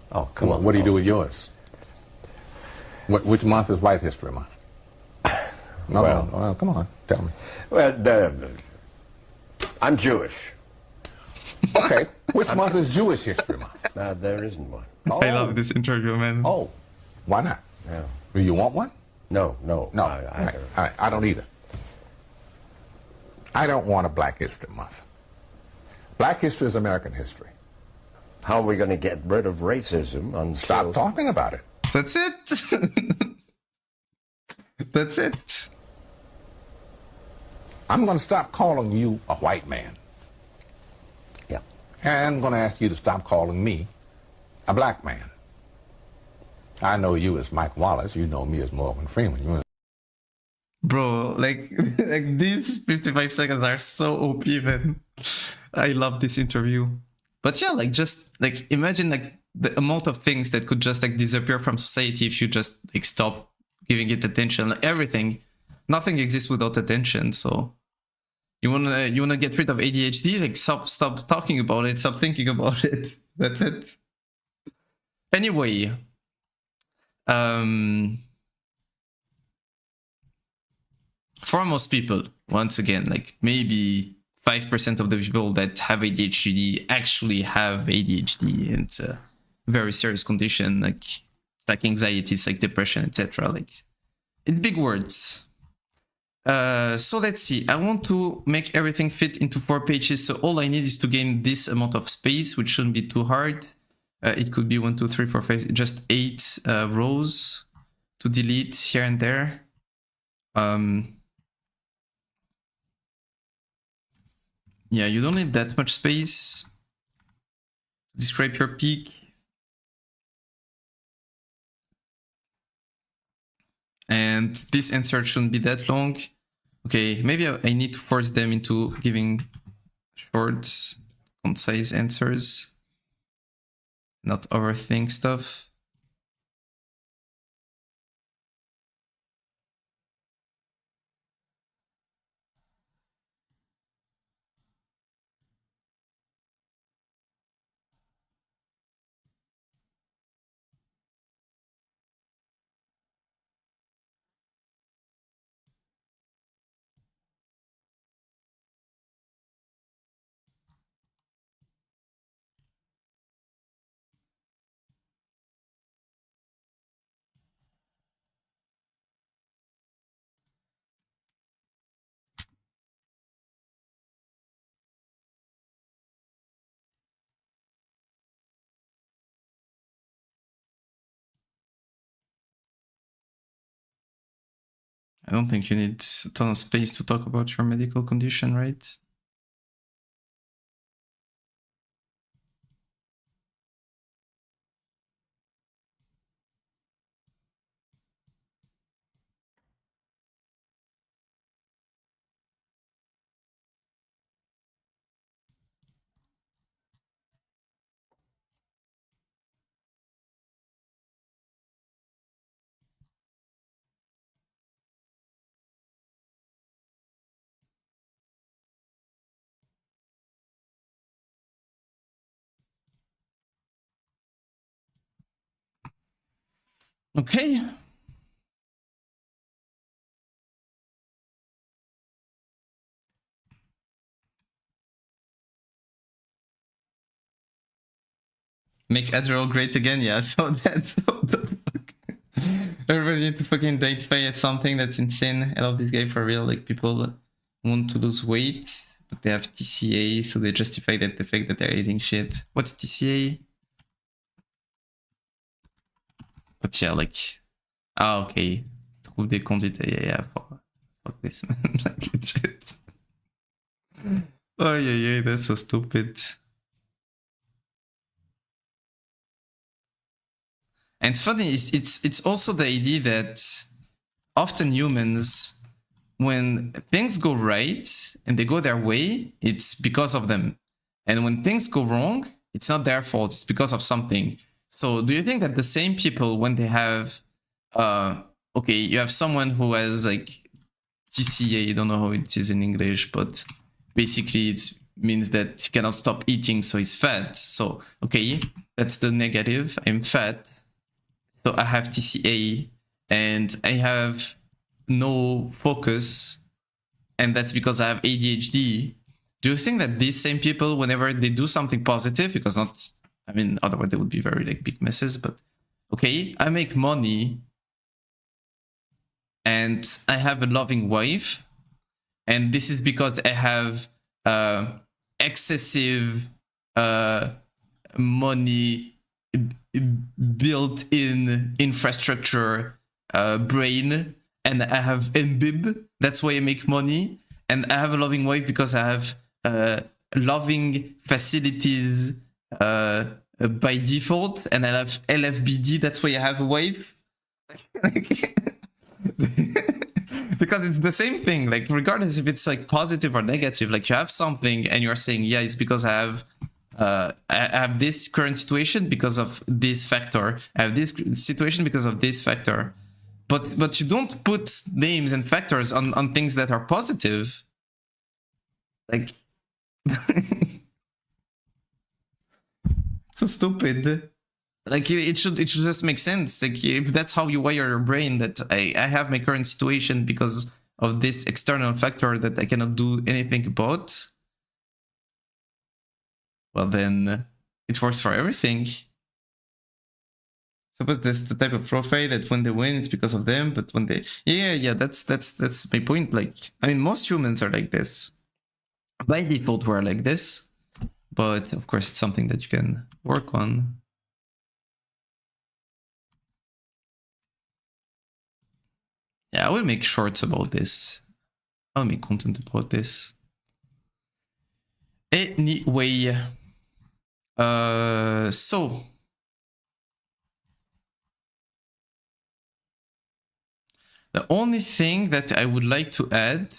Oh, come on. What do you do with yours? Which month is White History Month? No, well, come on, tell me. Well, I'm Jewish. Okay, which month is Jewish History Month? There isn't one. Oh. I love this interview, man. Oh, why not? Yeah. Do you want one? No. I don't either. I don't want a Black History Month. Black history is American history. How are we going to get rid of racism? Stop talking about it. That's it. That's it. I'm going to stop calling you a white man. Yeah. And I'm going to ask you to stop calling me a black man. I know you as Mike Wallace. You know me as Morgan Freeman. Bro, like these 55 seconds are so OP, man. I love this interview. But yeah, like, just like imagine like the amount of things that could just like disappear from society if you just like stop giving it attention. Like, everything, nothing exists without attention. So you wanna get rid of ADHD? Like, stop talking about it, stop thinking about it. That's it. Anyway, for most people, once again, like maybe 5% of the people that have ADHD actually have ADHD, and it's a very serious condition. Like, it's like anxiety, it's like depression, etc. Like it's big words. So let's see. I want to make everything fit into 4 pages. So all I need is to gain this amount of space, which shouldn't be too hard. It could be 1, 2, 3, 4, 5, just 8 rows to delete here and there. Yeah, you don't need that much space. Describe your peak. And this answer shouldn't be that long. Okay, maybe I need to force them into giving short, concise answers. Not overthink stuff. I don't think you need a ton of space to talk about your medical condition, right? Okay. Make Adderall great again? Yeah, so that's what the fuck. Everybody need to fucking identify as something that's insane. I love this guy for real. Like, people want to lose weight, but they have TCA, so they justify that the fact that they're eating shit. What's TCA? But yeah, like... Ah, okay. Trouve des conduites. Yeah, fuck this, man. Like, legit. Oh, yeah, that's so stupid. And it's funny, it's also the idea that often humans, when things go right and they go their way, it's because of them. And when things go wrong, it's not their fault, it's because of something. So do you think that the same people, when they have, okay, you have someone who has like TCA, I don't know how it is in English, but basically it means that he cannot stop eating, so he's fat. So, okay, that's the negative, I'm fat. So I have TCA and I have no focus, and that's because I have ADHD. Do you think that these same people, whenever they do something positive, because not, I mean, otherwise they would be very like big messes, but okay, I make money and I have a loving wife, and this is because I have excessive money, built-in infrastructure, brain, and I have MBIB, that's why I make money, and I have a loving wife because I have loving facilities by default, and I have LFBD, that's why I have a wife. Because it's the same thing, like regardless if it's like positive or negative, like you have something and you're saying, yeah, it's because I have this current situation because of this factor. I have this situation because of this factor. But you don't put names and factors on things that are positive. Like, so stupid. Like, it should just make sense. Like, if that's how you wire your brain, that I have my current situation because of this external factor that I cannot do anything about, well then it works for everything. Suppose that's the type of profile that when they win, it's because of them, but when they, yeah, that's my point. Like, I mean, most humans are like this. By default, we're like this, but of course, it's something that you can work on. Yeah, I will make shorts about this. I'll make content about this. Anyway, so the only thing that I would like to add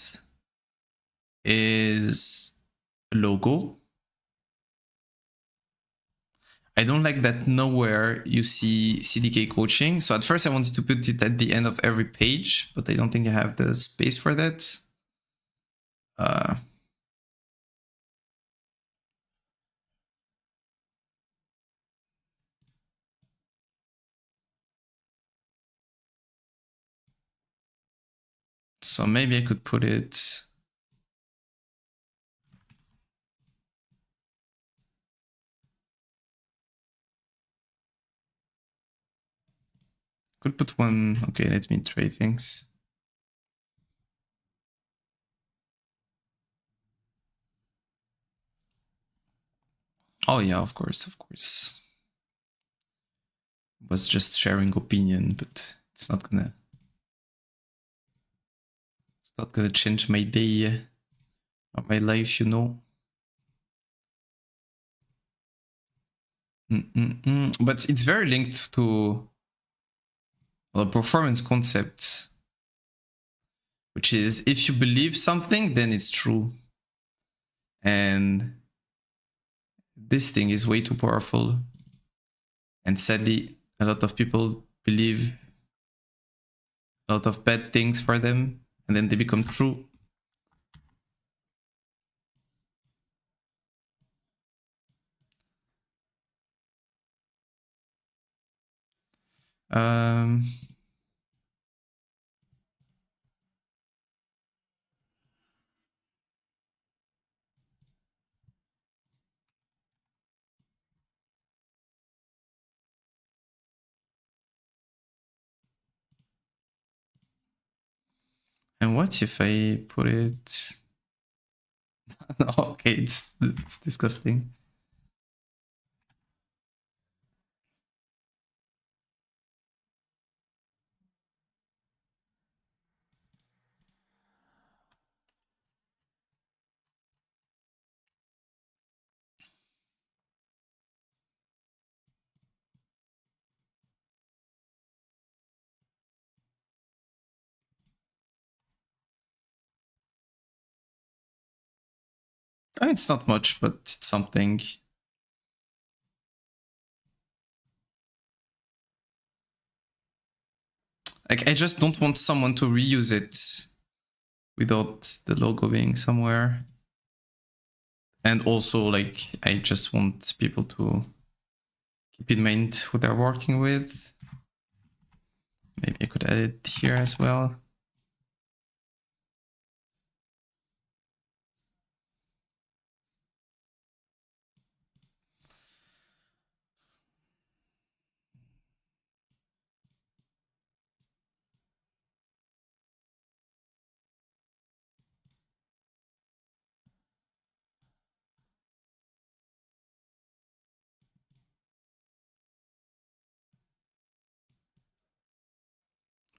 is a logo. I don't like that nowhere you see CDK coaching. So at first I wanted to put it at the end of every page, but I don't think I have the space for that. So maybe I could put it. Could put one. Okay, let me try things. Oh yeah, of course. Was just sharing opinion, but it's not gonna change my day or my life, you know. But it's very linked to the performance concept, which is if you believe something, then it's true. And this thing is way too powerful. And sadly, a lot of people believe a lot of bad things for them, and then they become true. And what if I put it? No, okay, it's disgusting. It's not much, but it's something. Like, I just don't want someone to reuse it without the logo being somewhere. And also, like, I just want people to keep in mind who they're working with. Maybe I could add it here as well.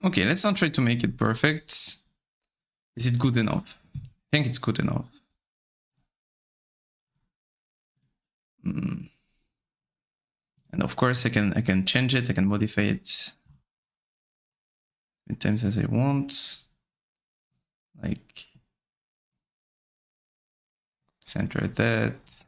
Okay, let's not try to make it perfect. Is it good enough? I think it's good enough. And of course, I can change it. I can modify it as many times as I want. Like, center that.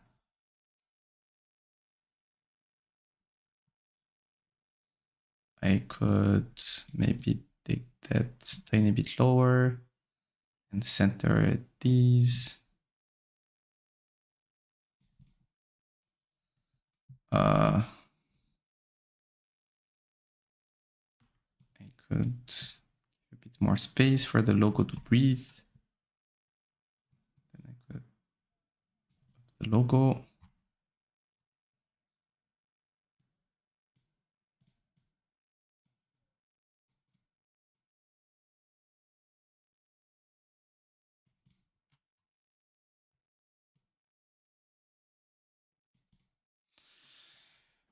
I could maybe take that tiny bit lower and center these. I could a bit more space for the logo to breathe. Then I could the logo.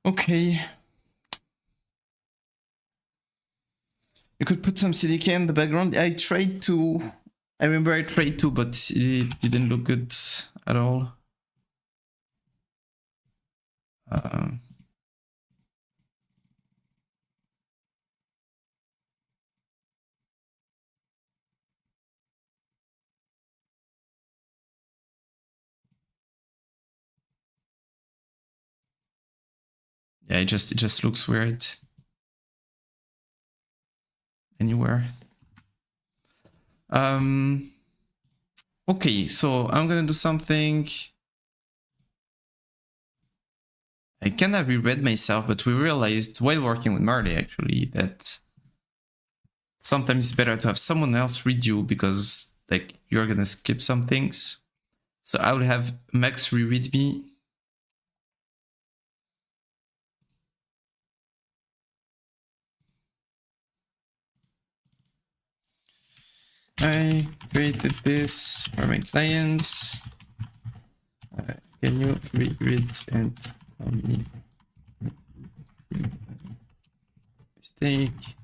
Okay. You could put some CDK in the background. I tried to. I remember I tried to, but it didn't look good at all. Yeah, it just looks weird anywhere. Okay, so I'm gonna do something. I kind of reread myself, but we realized while working with Marley actually that sometimes it's better to have someone else read you because like you're gonna skip some things. So I would have Max reread me. I created this for my clients. Can you reread and tell me mistake?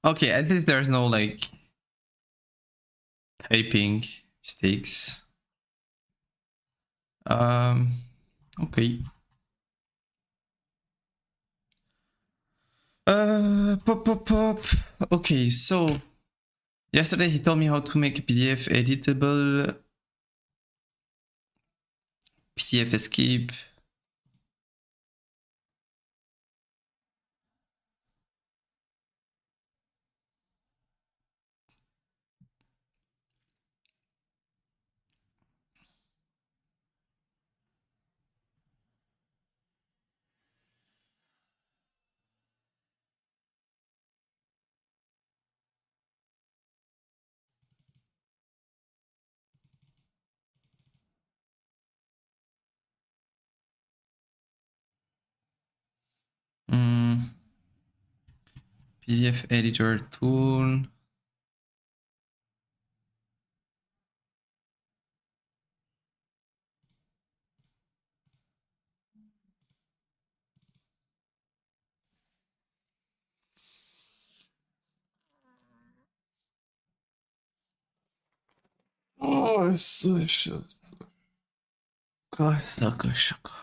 Okay, at least there's no like typing mistakes. Okay. Pop. Okay, so yesterday he told me how to make a PDF editable, PDF escape. PDF editor tool. Oh, şaka.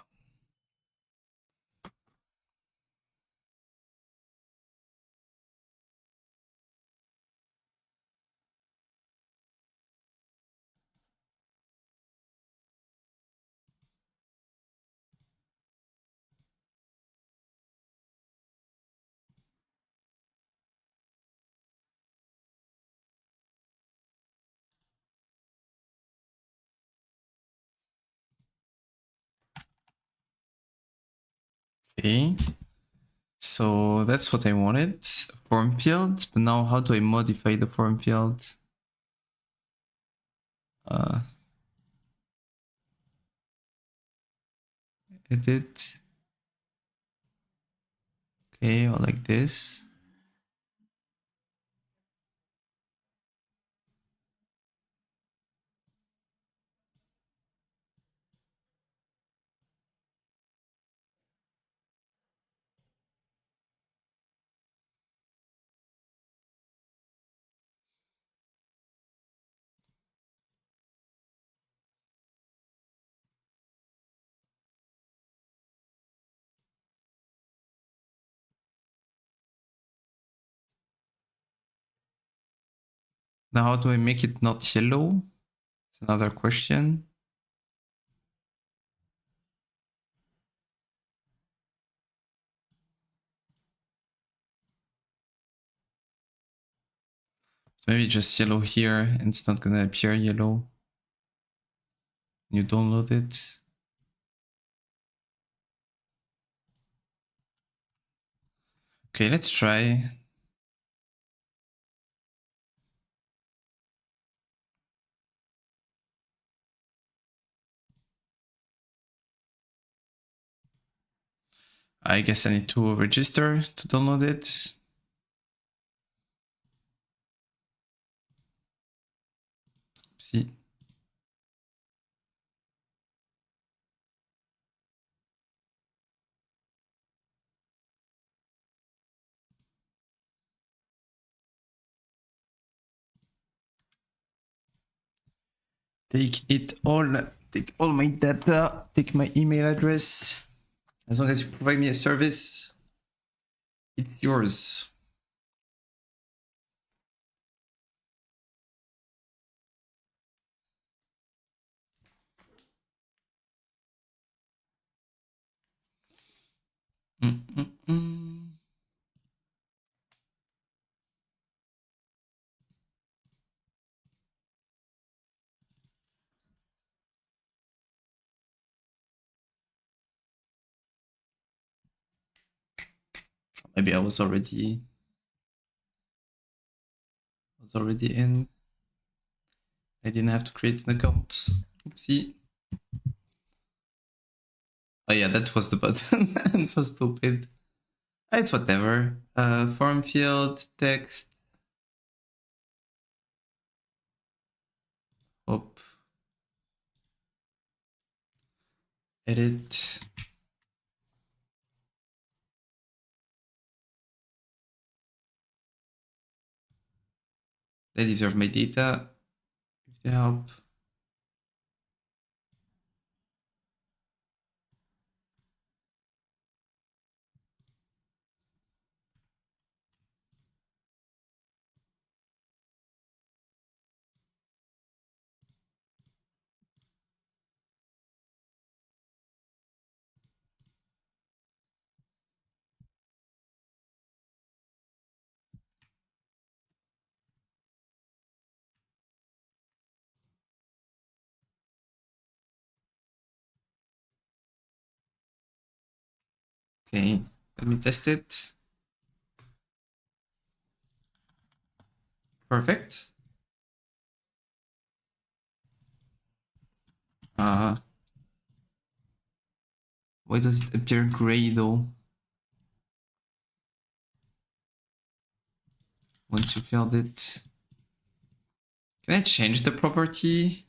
Okay. So that's what I wanted. Form field. But now how do I modify the form field? Edit. Okay, or like this. Now how do I make it not yellow? It's another question. So maybe just yellow here, and it's not gonna appear yellow. You download it. Okay, let's try. I guess I need to register to download it. See. Take all my data, take my email address. As long as you provide me a service, it's yours. Maybe I was already in. I didn't have to create an account. Oopsie. Oh yeah, that was the button. I'm so stupid. It's whatever. Form field, text. Hop. Edit. They deserve my data. If they help. Okay, let me test it. Perfect. Why does it appear gray though? Once you filled it. Can I change the property?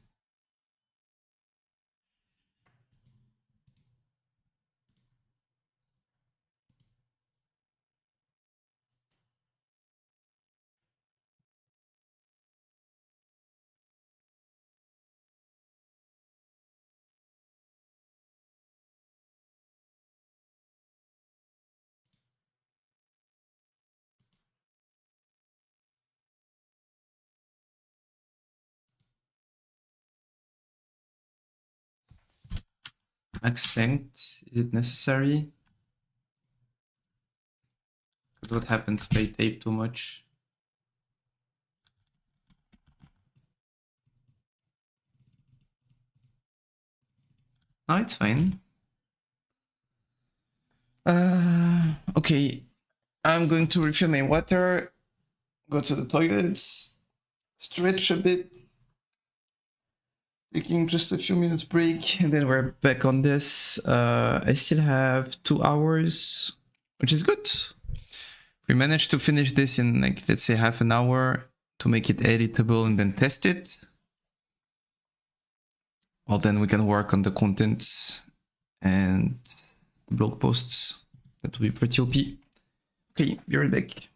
Max length, is it necessary? Because what happens if I tape too much? No, it's fine. Okay, I'm going to refill my water, go to the toilets, stretch a bit, taking just a few minutes break, and then we're back on this. I still have 2 hours, which is good. We managed to finish this in, like, let's say half an hour to make it editable and then test it. Well, then we can work on the contents and the blog posts. That will be pretty OP. Okay, be right back.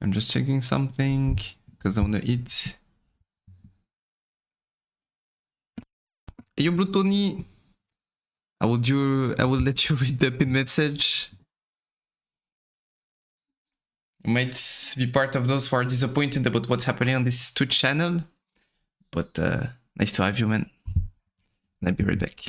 I'm just checking something because I want to eat. Hey, yo, Blue Tony. I will let you read the pin message. You might be part of those who are disappointed about what's happening on this Twitch channel. But nice to have you, man. I'll be right back.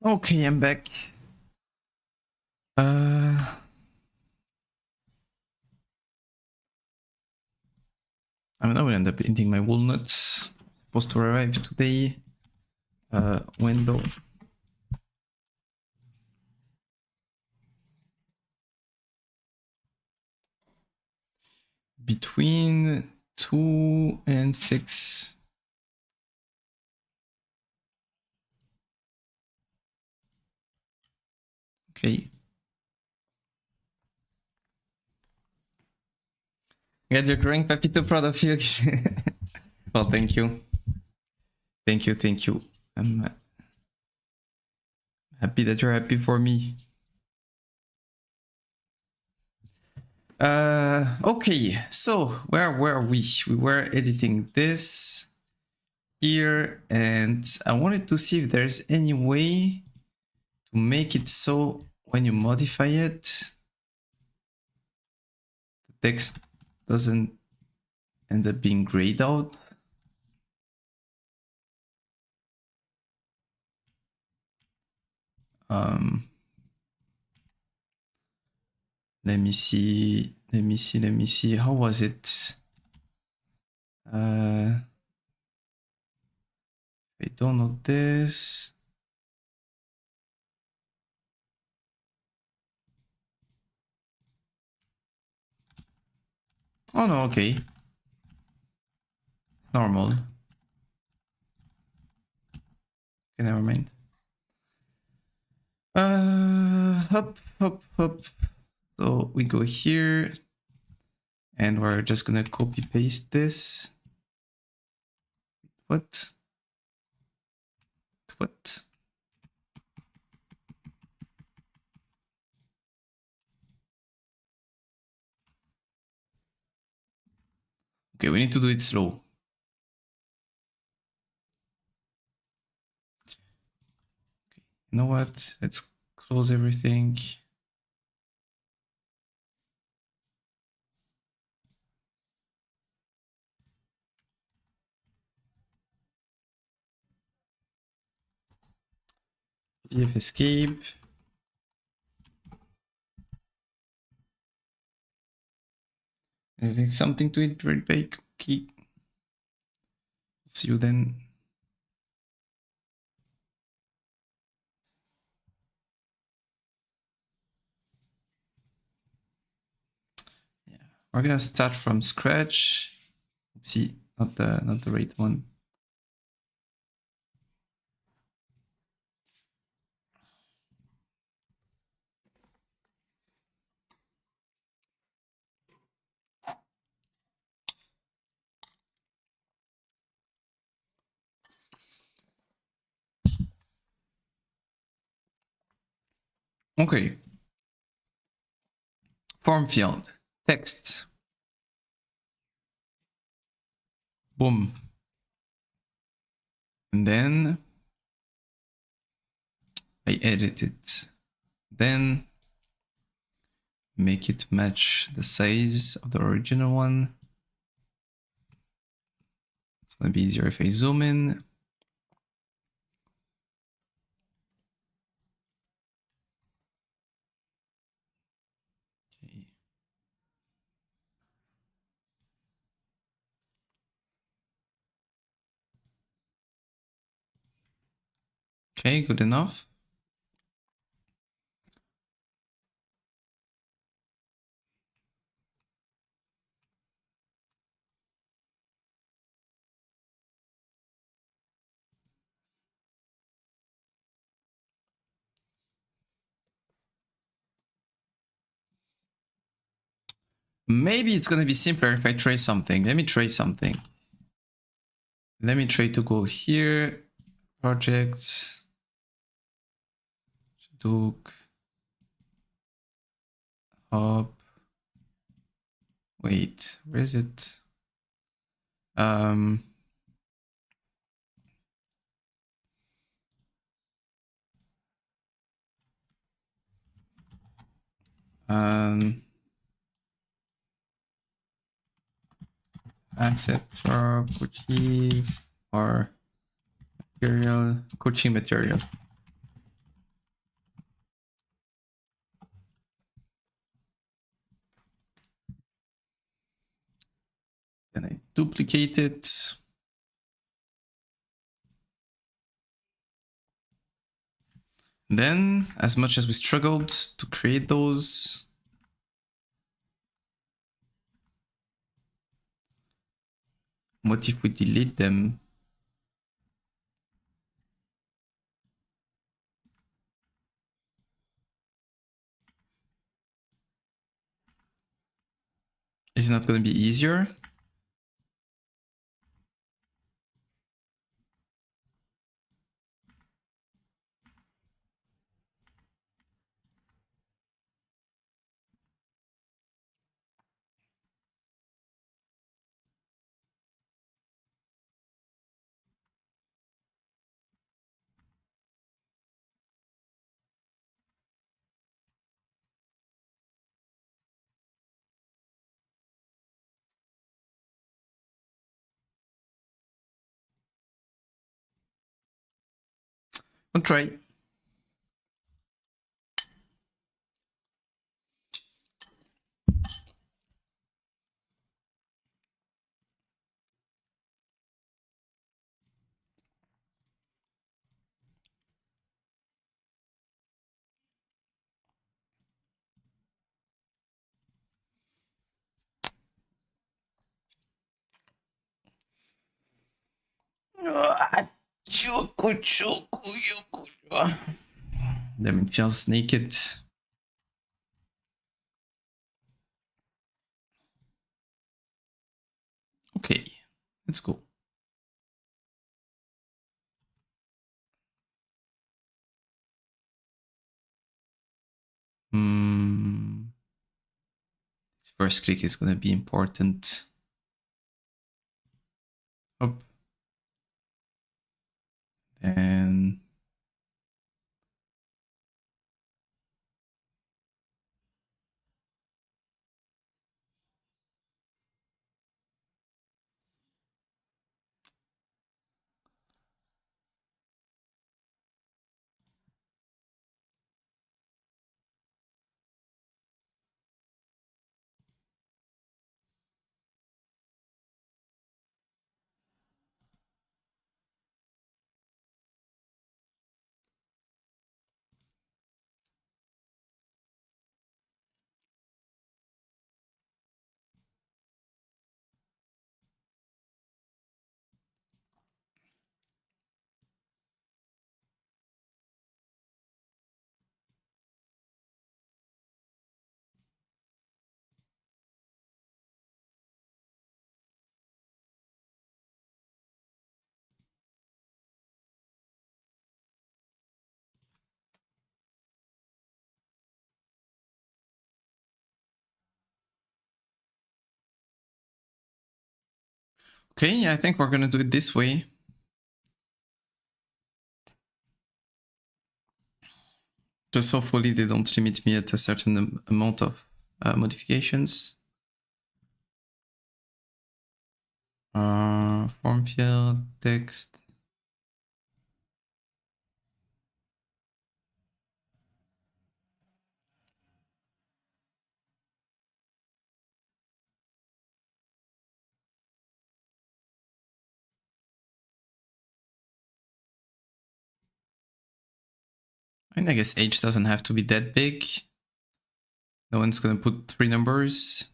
Okay, I'm back. I don't know, I will end up eating my walnuts. Supposed to arrive today. Window. Between 2 and 6. Okay. God, you're growing, Papito, proud of you. Well, thank you. Thank you, thank you. I'm happy that you're happy for me. Okay, so where were we? We were editing this here, and I wanted to see if there's any way to make it so when you modify it, the text doesn't end up being grayed out. Let me see. How was it? I download this. Oh no, okay. Normal. Okay, never mind. Hop. So we go here and we're just gonna copy paste this. What? Okay, we need to do it slow. You know what? Let's close everything. PDF escape. Is there something to it? Very big. Okay. See you then. Yeah, we're gonna start from scratch. See, not the right one. Okay. Form field, text. Boom. And then I edit it. Then make it match the size of the original one. It's gonna be easier if I zoom in. Okay. Okay, good enough. Maybe it's gonna be simpler if I try something. Let me try something. Let me try to go here, projects, Duke, hop. Wait, where is it? Um, um, asset for cookies or material, coaching material. Then I duplicate it. Then, as much as we struggled to create those, what if we delete them? Is it not going to be easier? We'll try. Let me just naked. Okay, let's go. First click is going to be important. Up. And Okay, I think we're gonna do it this way. Just hopefully they don't limit me at a certain amount of modifications. Form field, text. And I guess age doesn't have to be that big. No one's gonna put 3 numbers.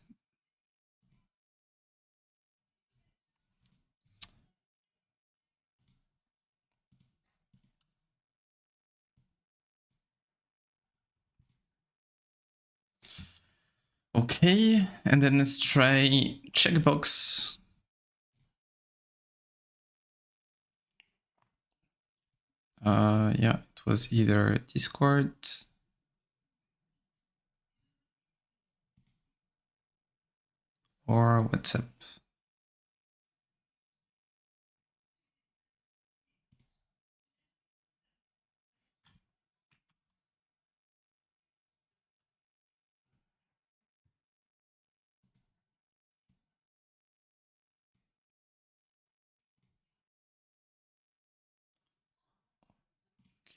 Okay, and then let's try checkbox. Yeah, it was either Discord or WhatsApp.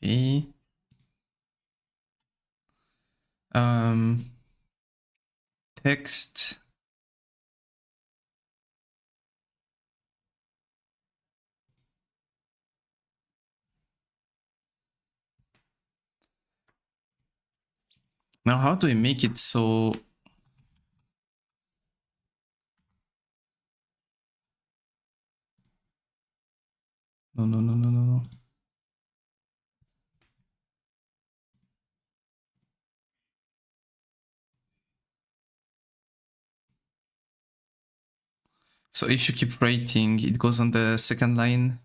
Okay. Text. Now, how do I make it so... No. So if you keep writing, it goes on the second line.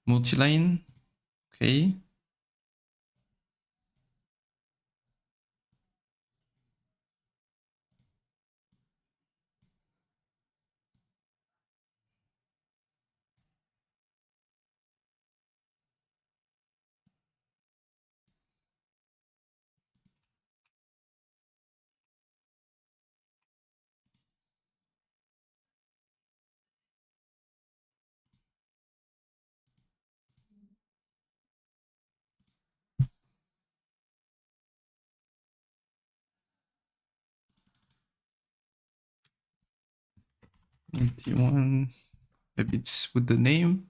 Multi-line. Okay. pt1. Maybe it's with the name.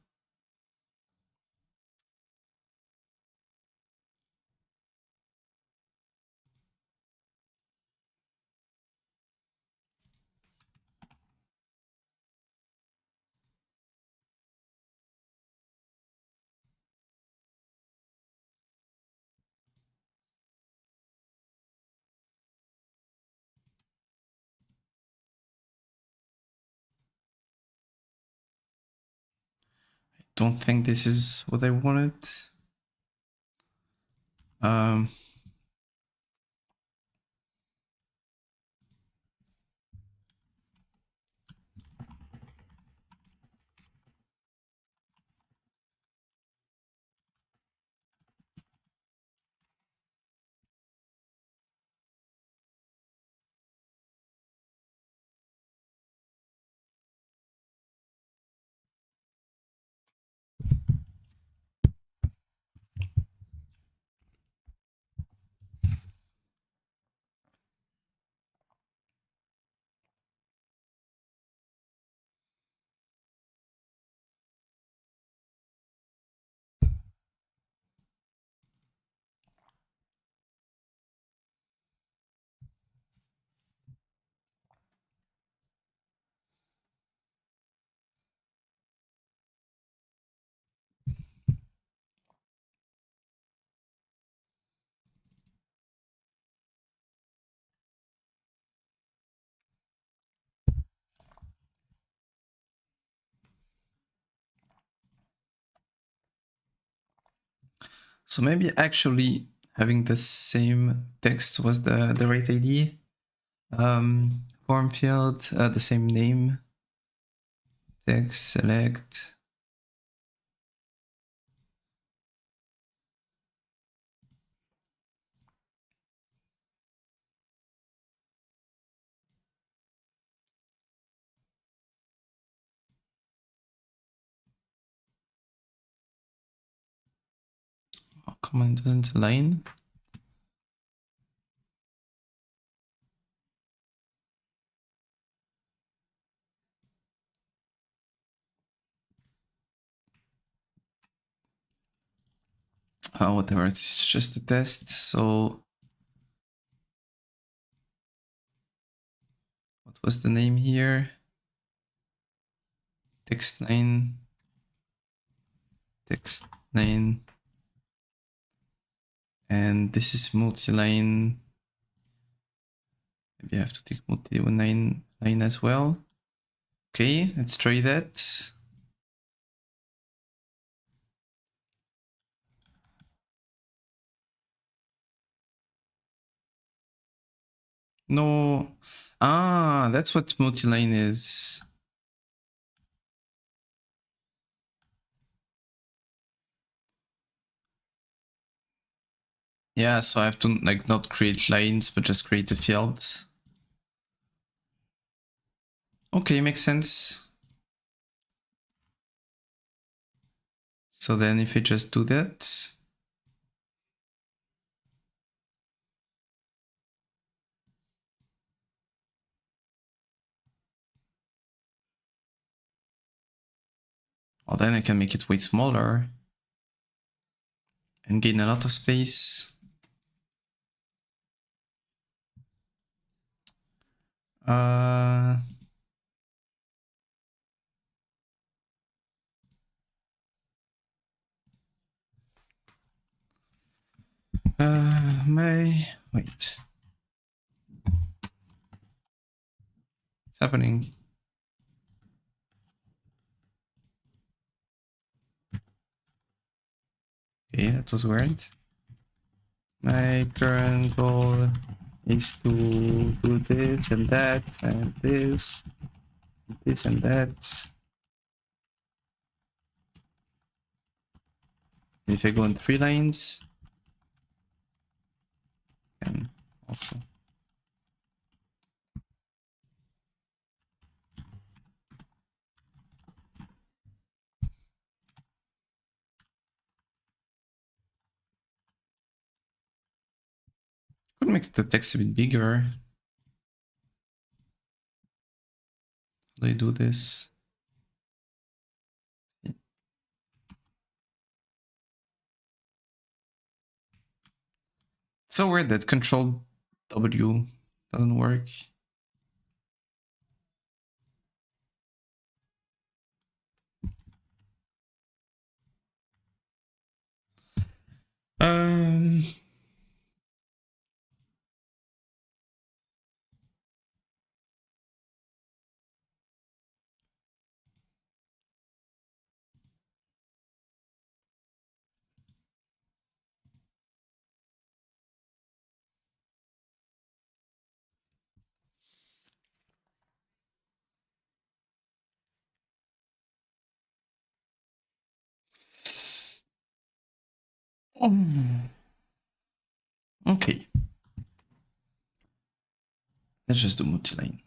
Don't think this is what I wanted. So maybe actually having the same text was the right idea. Form field, the same name. Text, select. Oh, command doesn't align. Whatever, this is just a test. So what was the name here? Text9. Text9. And this is multi-line. Maybe I have to take multi-line as well. Okay, let's try that. No. Ah, that's what multi-line is. Yeah, so I have to like not create lines, but just create a field. Okay, makes sense. So then if I just do that, well, then I can make it way smaller and gain a lot of space. Wait. What's happening? Okay, that was weird. My current goal is to do this and that and this and that. If I go in 3 lines, and also. Could make the text a bit bigger. How do I do this? It's so weird that Control W doesn't work. Um. Okay. Let's just do multi-line.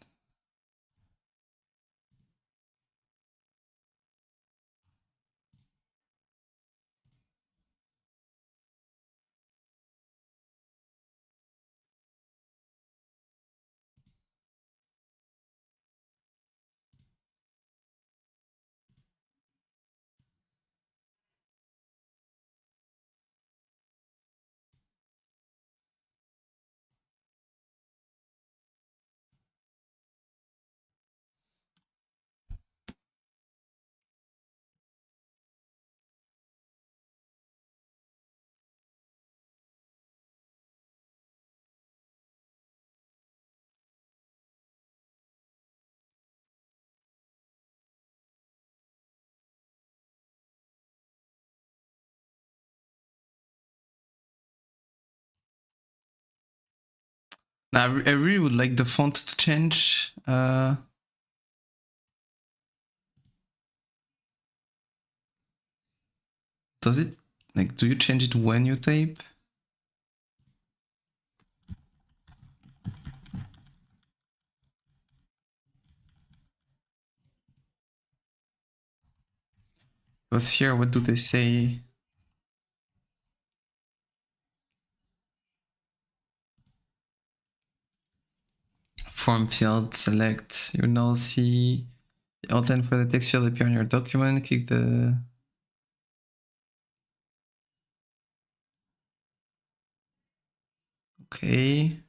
Now, I really would like the font to change. Does it, like, do you change it when you type? Because here, what do they say? Form field, select. You now see the outline for the text field appear in your document. Click the... Okay.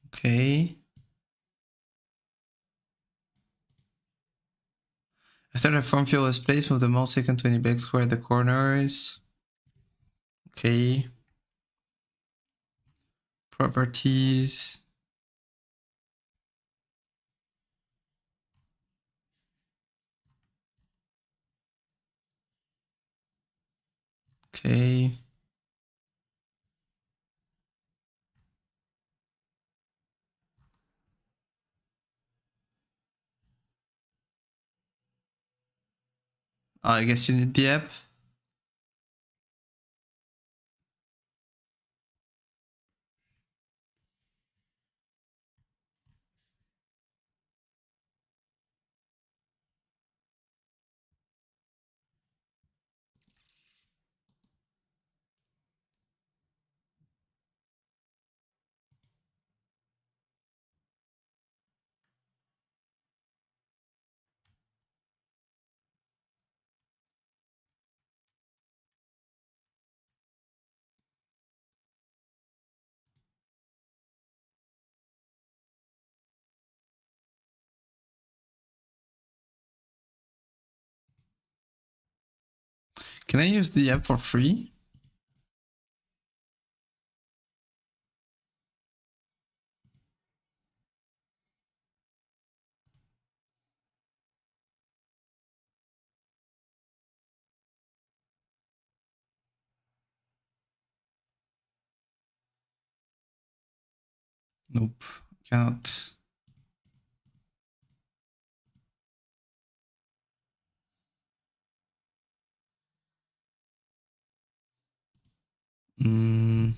Okay. After the form field is placed, move the mouse icon to any black square at the corners. Okay. Properties. Okay. I guess you need the app. Can I use the app for free? Nope, cannot. Mm.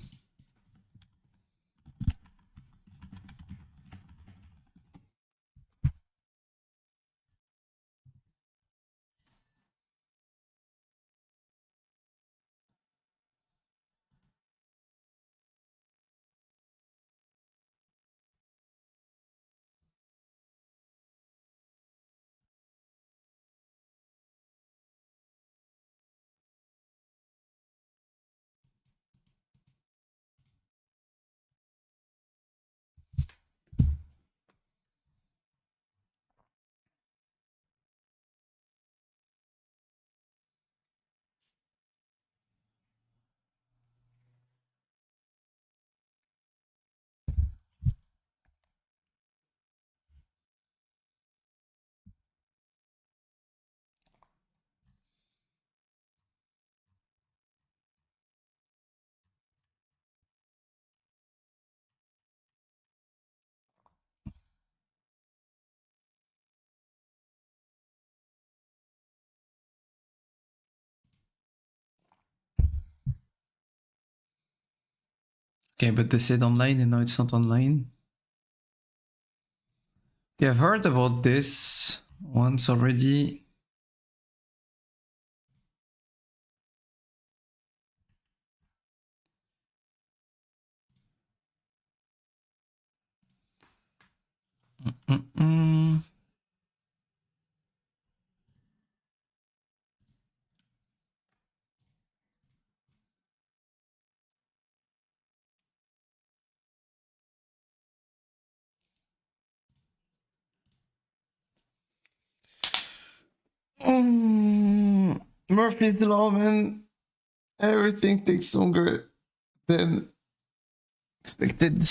Okay, but they said online and now it's not online. Yeah, I've heard about this once already. Mm-mm. Murphy's Law, man. Everything takes longer than expected.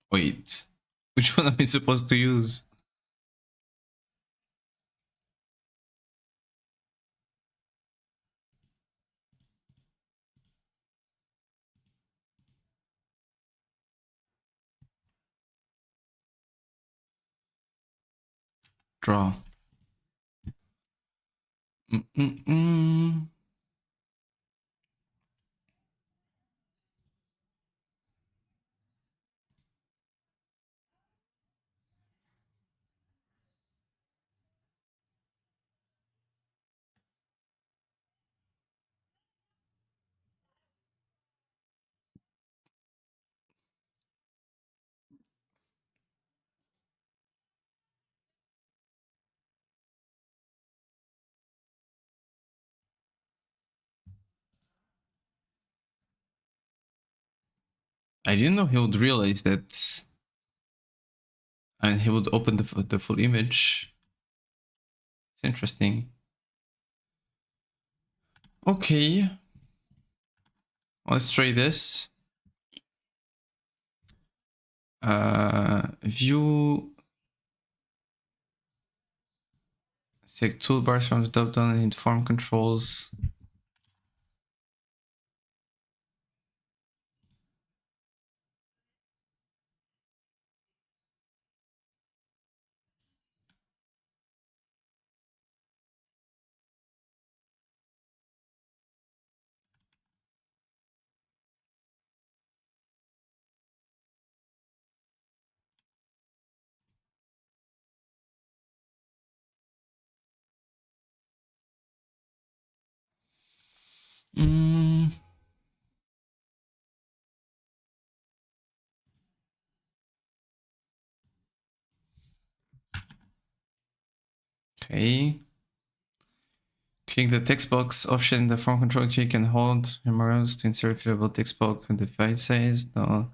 Wait, which one am I supposed to use? Draw. I didn't know he would realize that, and he would open the full image. It's interesting. Okay, let's try this. View. Select toolbars from the top down and inform controls. Okay. Click the text box option in the form control key and hold your mouse to insert fillable text box with the file size. No.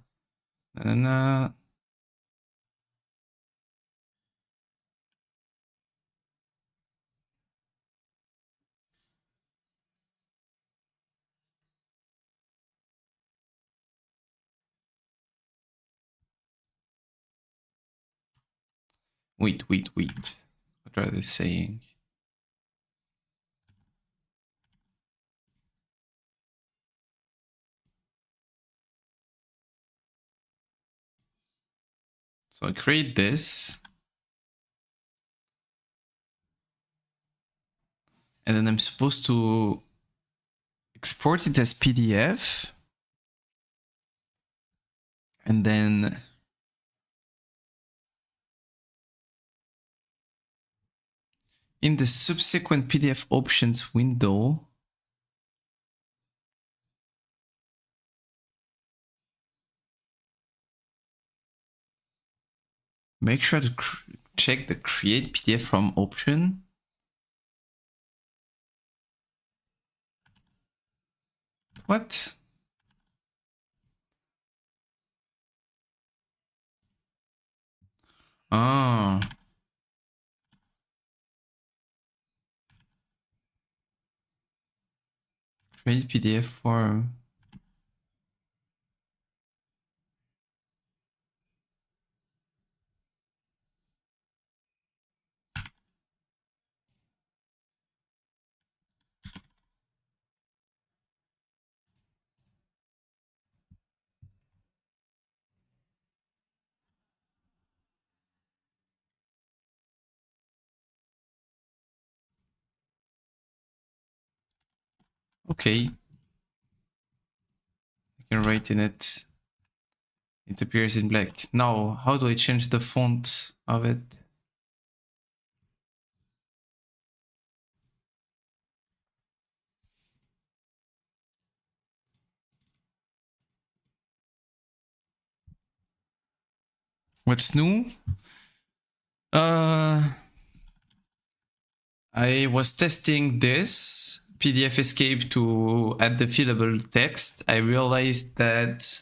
Wait. What are they saying? So I create this. And then I'm supposed to export it as PDF. And then in the subsequent PDF options window, make sure to check the create PDF from option. What? Oh. Create PDF form. Okay. I can write in it. It appears in black. Now, how do I change the font of it? What's new? I was testing this PDF escape to add the fillable text. I realized that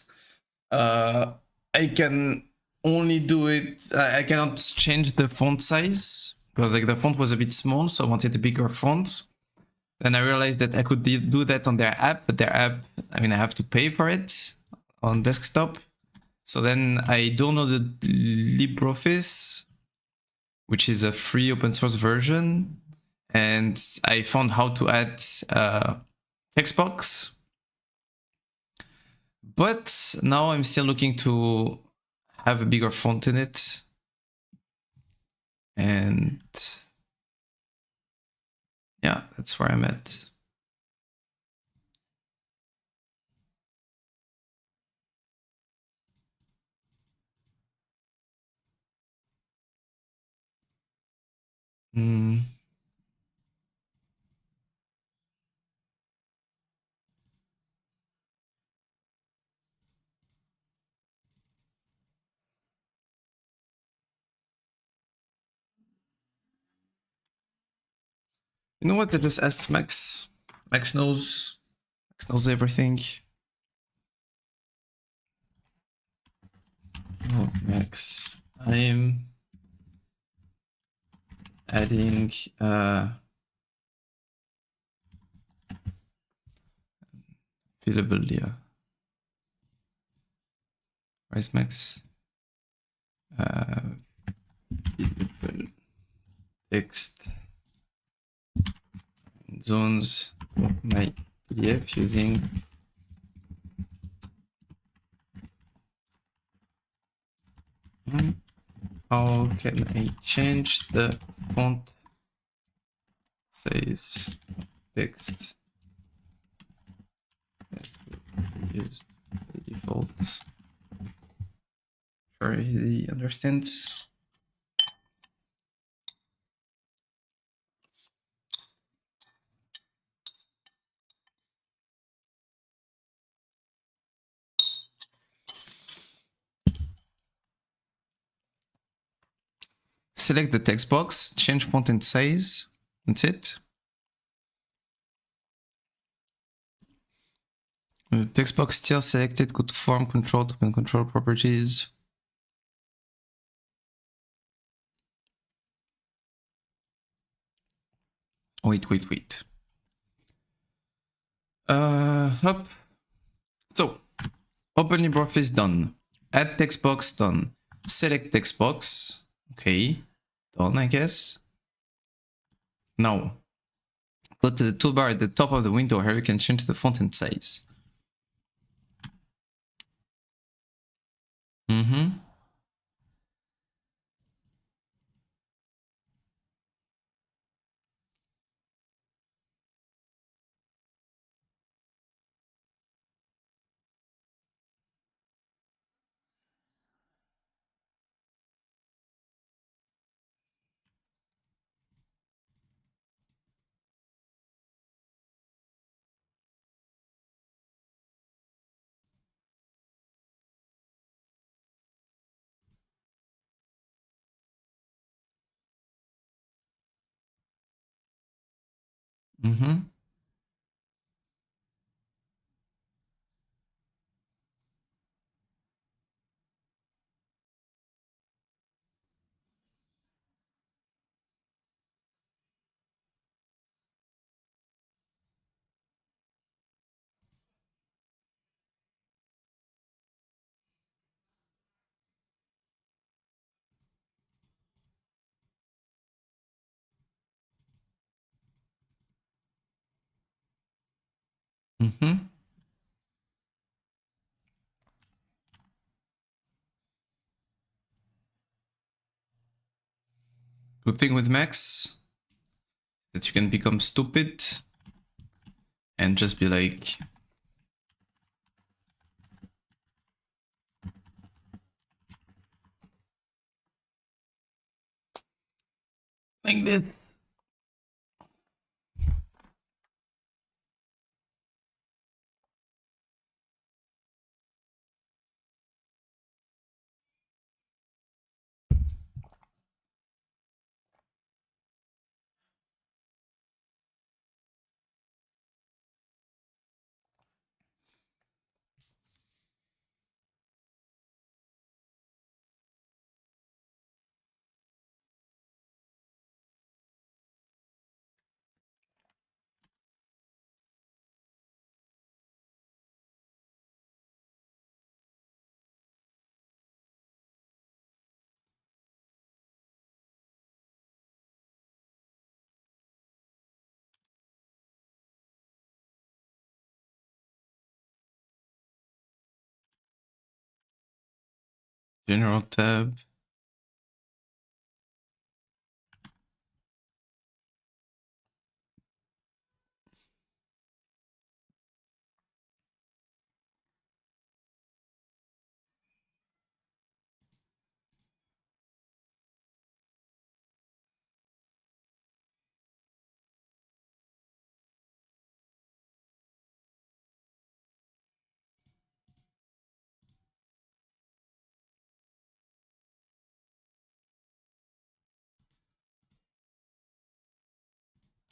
I can only do it. I cannot change the font size because like the font was a bit small, so I wanted a bigger font. Then I realized that I could do that on their app, but their app, I mean, I have to pay for it on desktop. So then I downloaded LibreOffice, which is a free open source version, and I found how to add text box. But now I'm still looking to have a bigger font in it. And yeah, that's where I'm at. You know what? I just asked Max. Max knows everything. Oh, Max, I'm adding fillable here. Where's Max? Fillable text zones my PDF using how can I change the font size text that we use the default? Sure he understands. Select the text box, change font and size. That's it. The text box still selected, go to form control to open control properties. Wait. Hop. So, open LibreOffice done. Add text box done. Select text box. Okay, done, I guess. Now, go to the toolbar at the top of the window. Here you can change the font and size. Good thing with Max that you can become stupid and just be like this. General tab.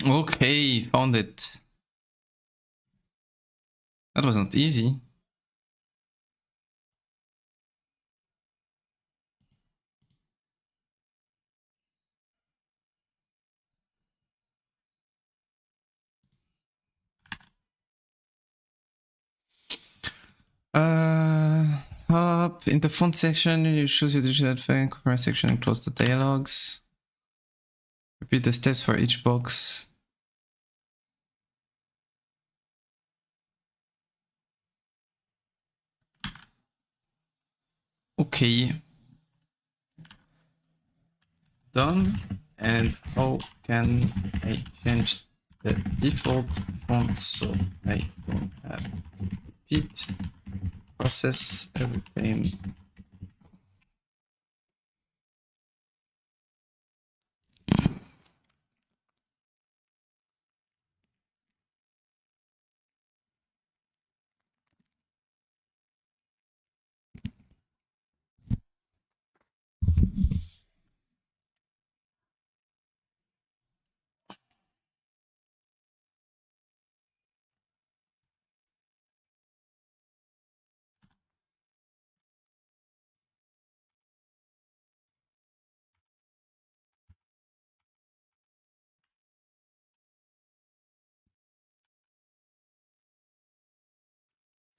Okay, found it. That was not easy. Up in the font section, you choose your digital file, conference section, and close the dialogues. Repeat the steps for each box. Okay. Done. And how can I change the default font so I don't have to repeat process everything?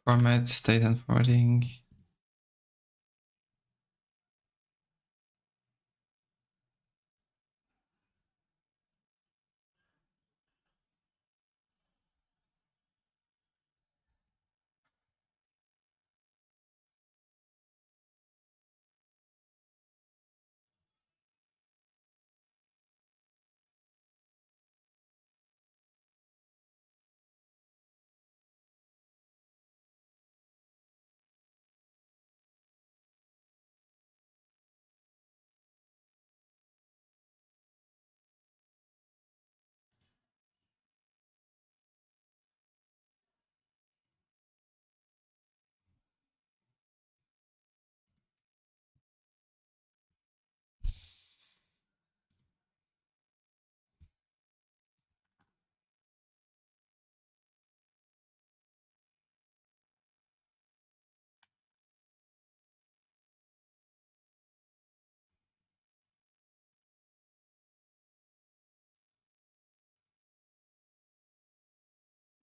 Format, state and forwarding.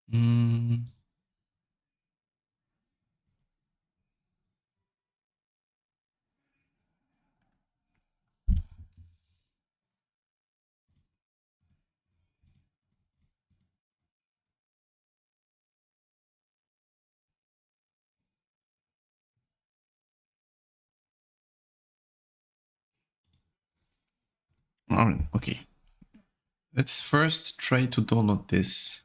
Mm. Okay. Let's first try to download this.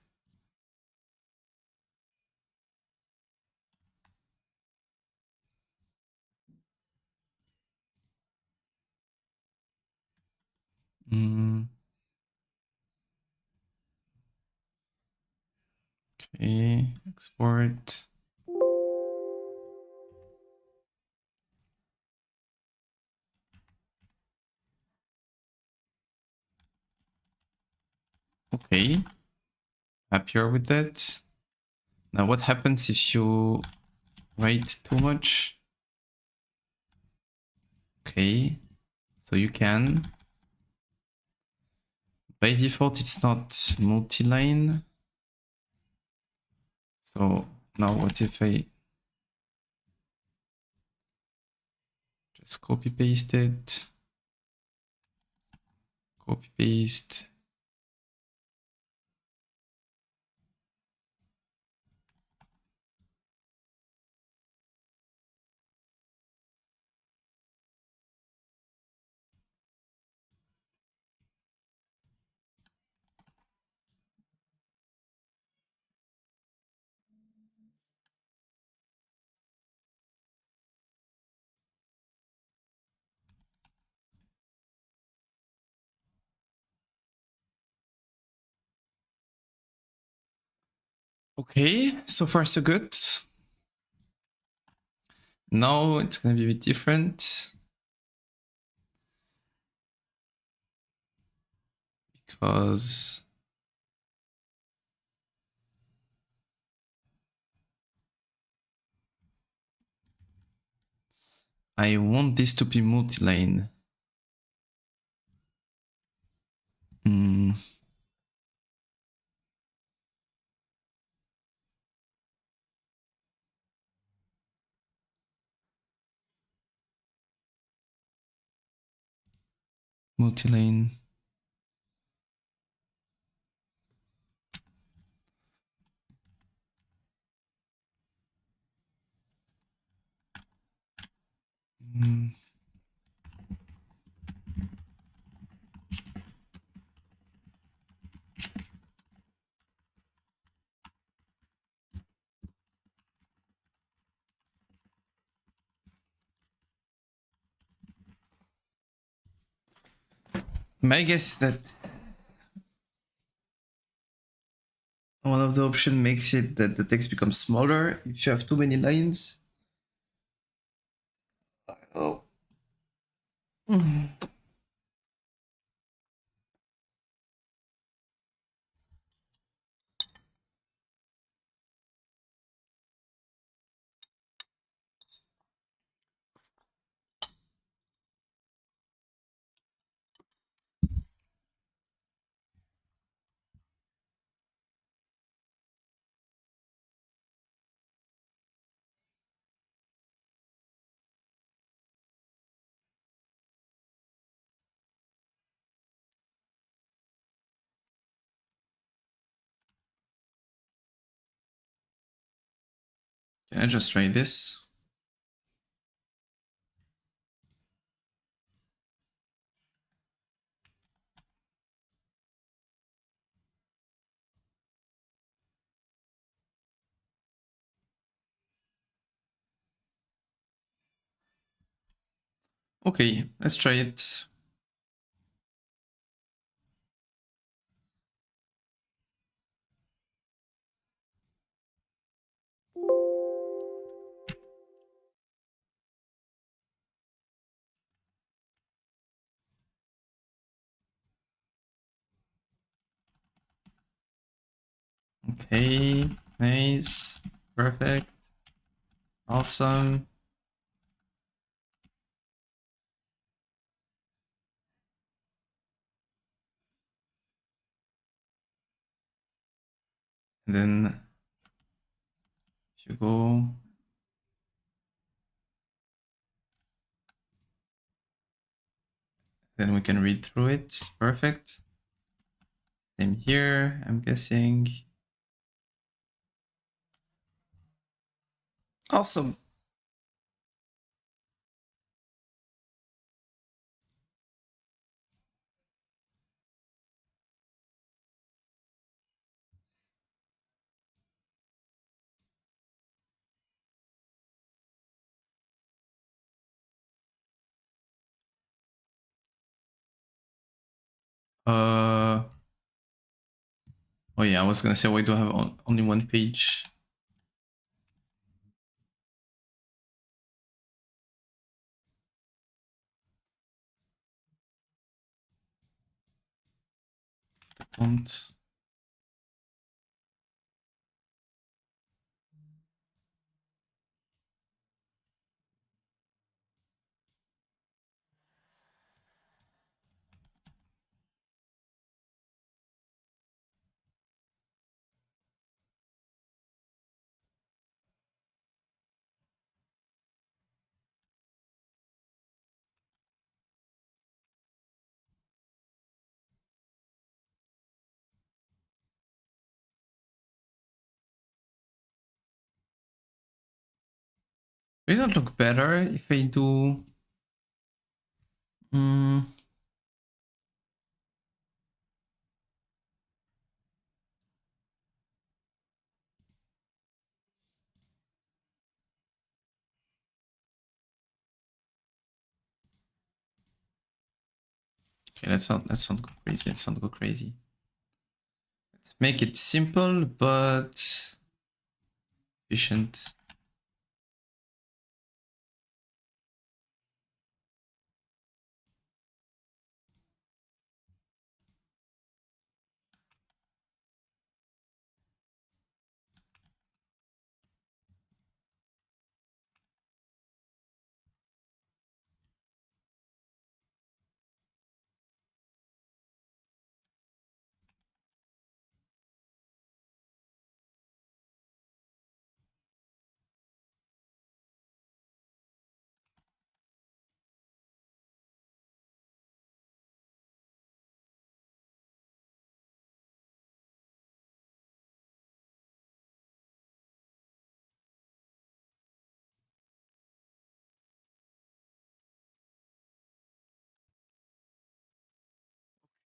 Okay, export. Okay, happier with that. Now what happens if you write too much? Okay, so you can. By default, it's not multi-line. So now what if I just copy paste it? Copy paste. Okay, so far so good. Now it's gonna be a bit different. Because I want this to be multi-lane. Multi-lane. My guess is that one of the options makes it that the text becomes smaller if you have too many lines. Oh. Can I just try this? Okay, let's try it. Okay, nice, perfect, awesome. And then if you go, then we can read through it. Perfect. Same here, I'm guessing. Awesome. Oh yeah, I was gonna say, why do I have only one page? The font. Will it not look better if I do? Okay, let's not go crazy. Let's not go crazy. Let's make it simple, but efficient.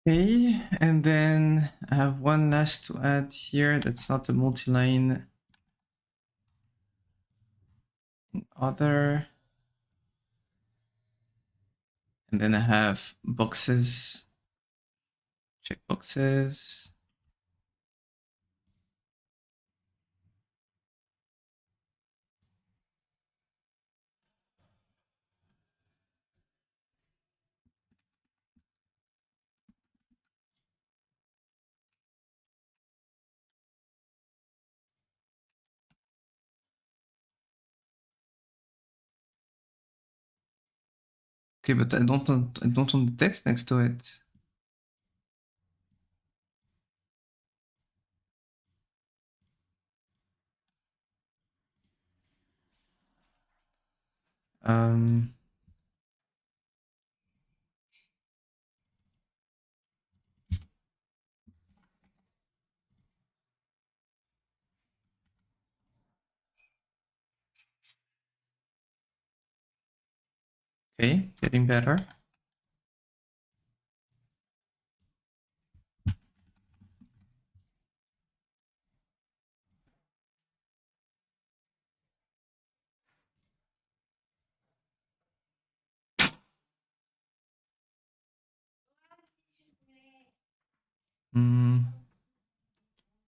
Okay, and then I have one last to add here. That's not a multi-line. Other. And then I have boxes, check boxes. Okay, but I don't want the text next to it. Um, okay, getting better.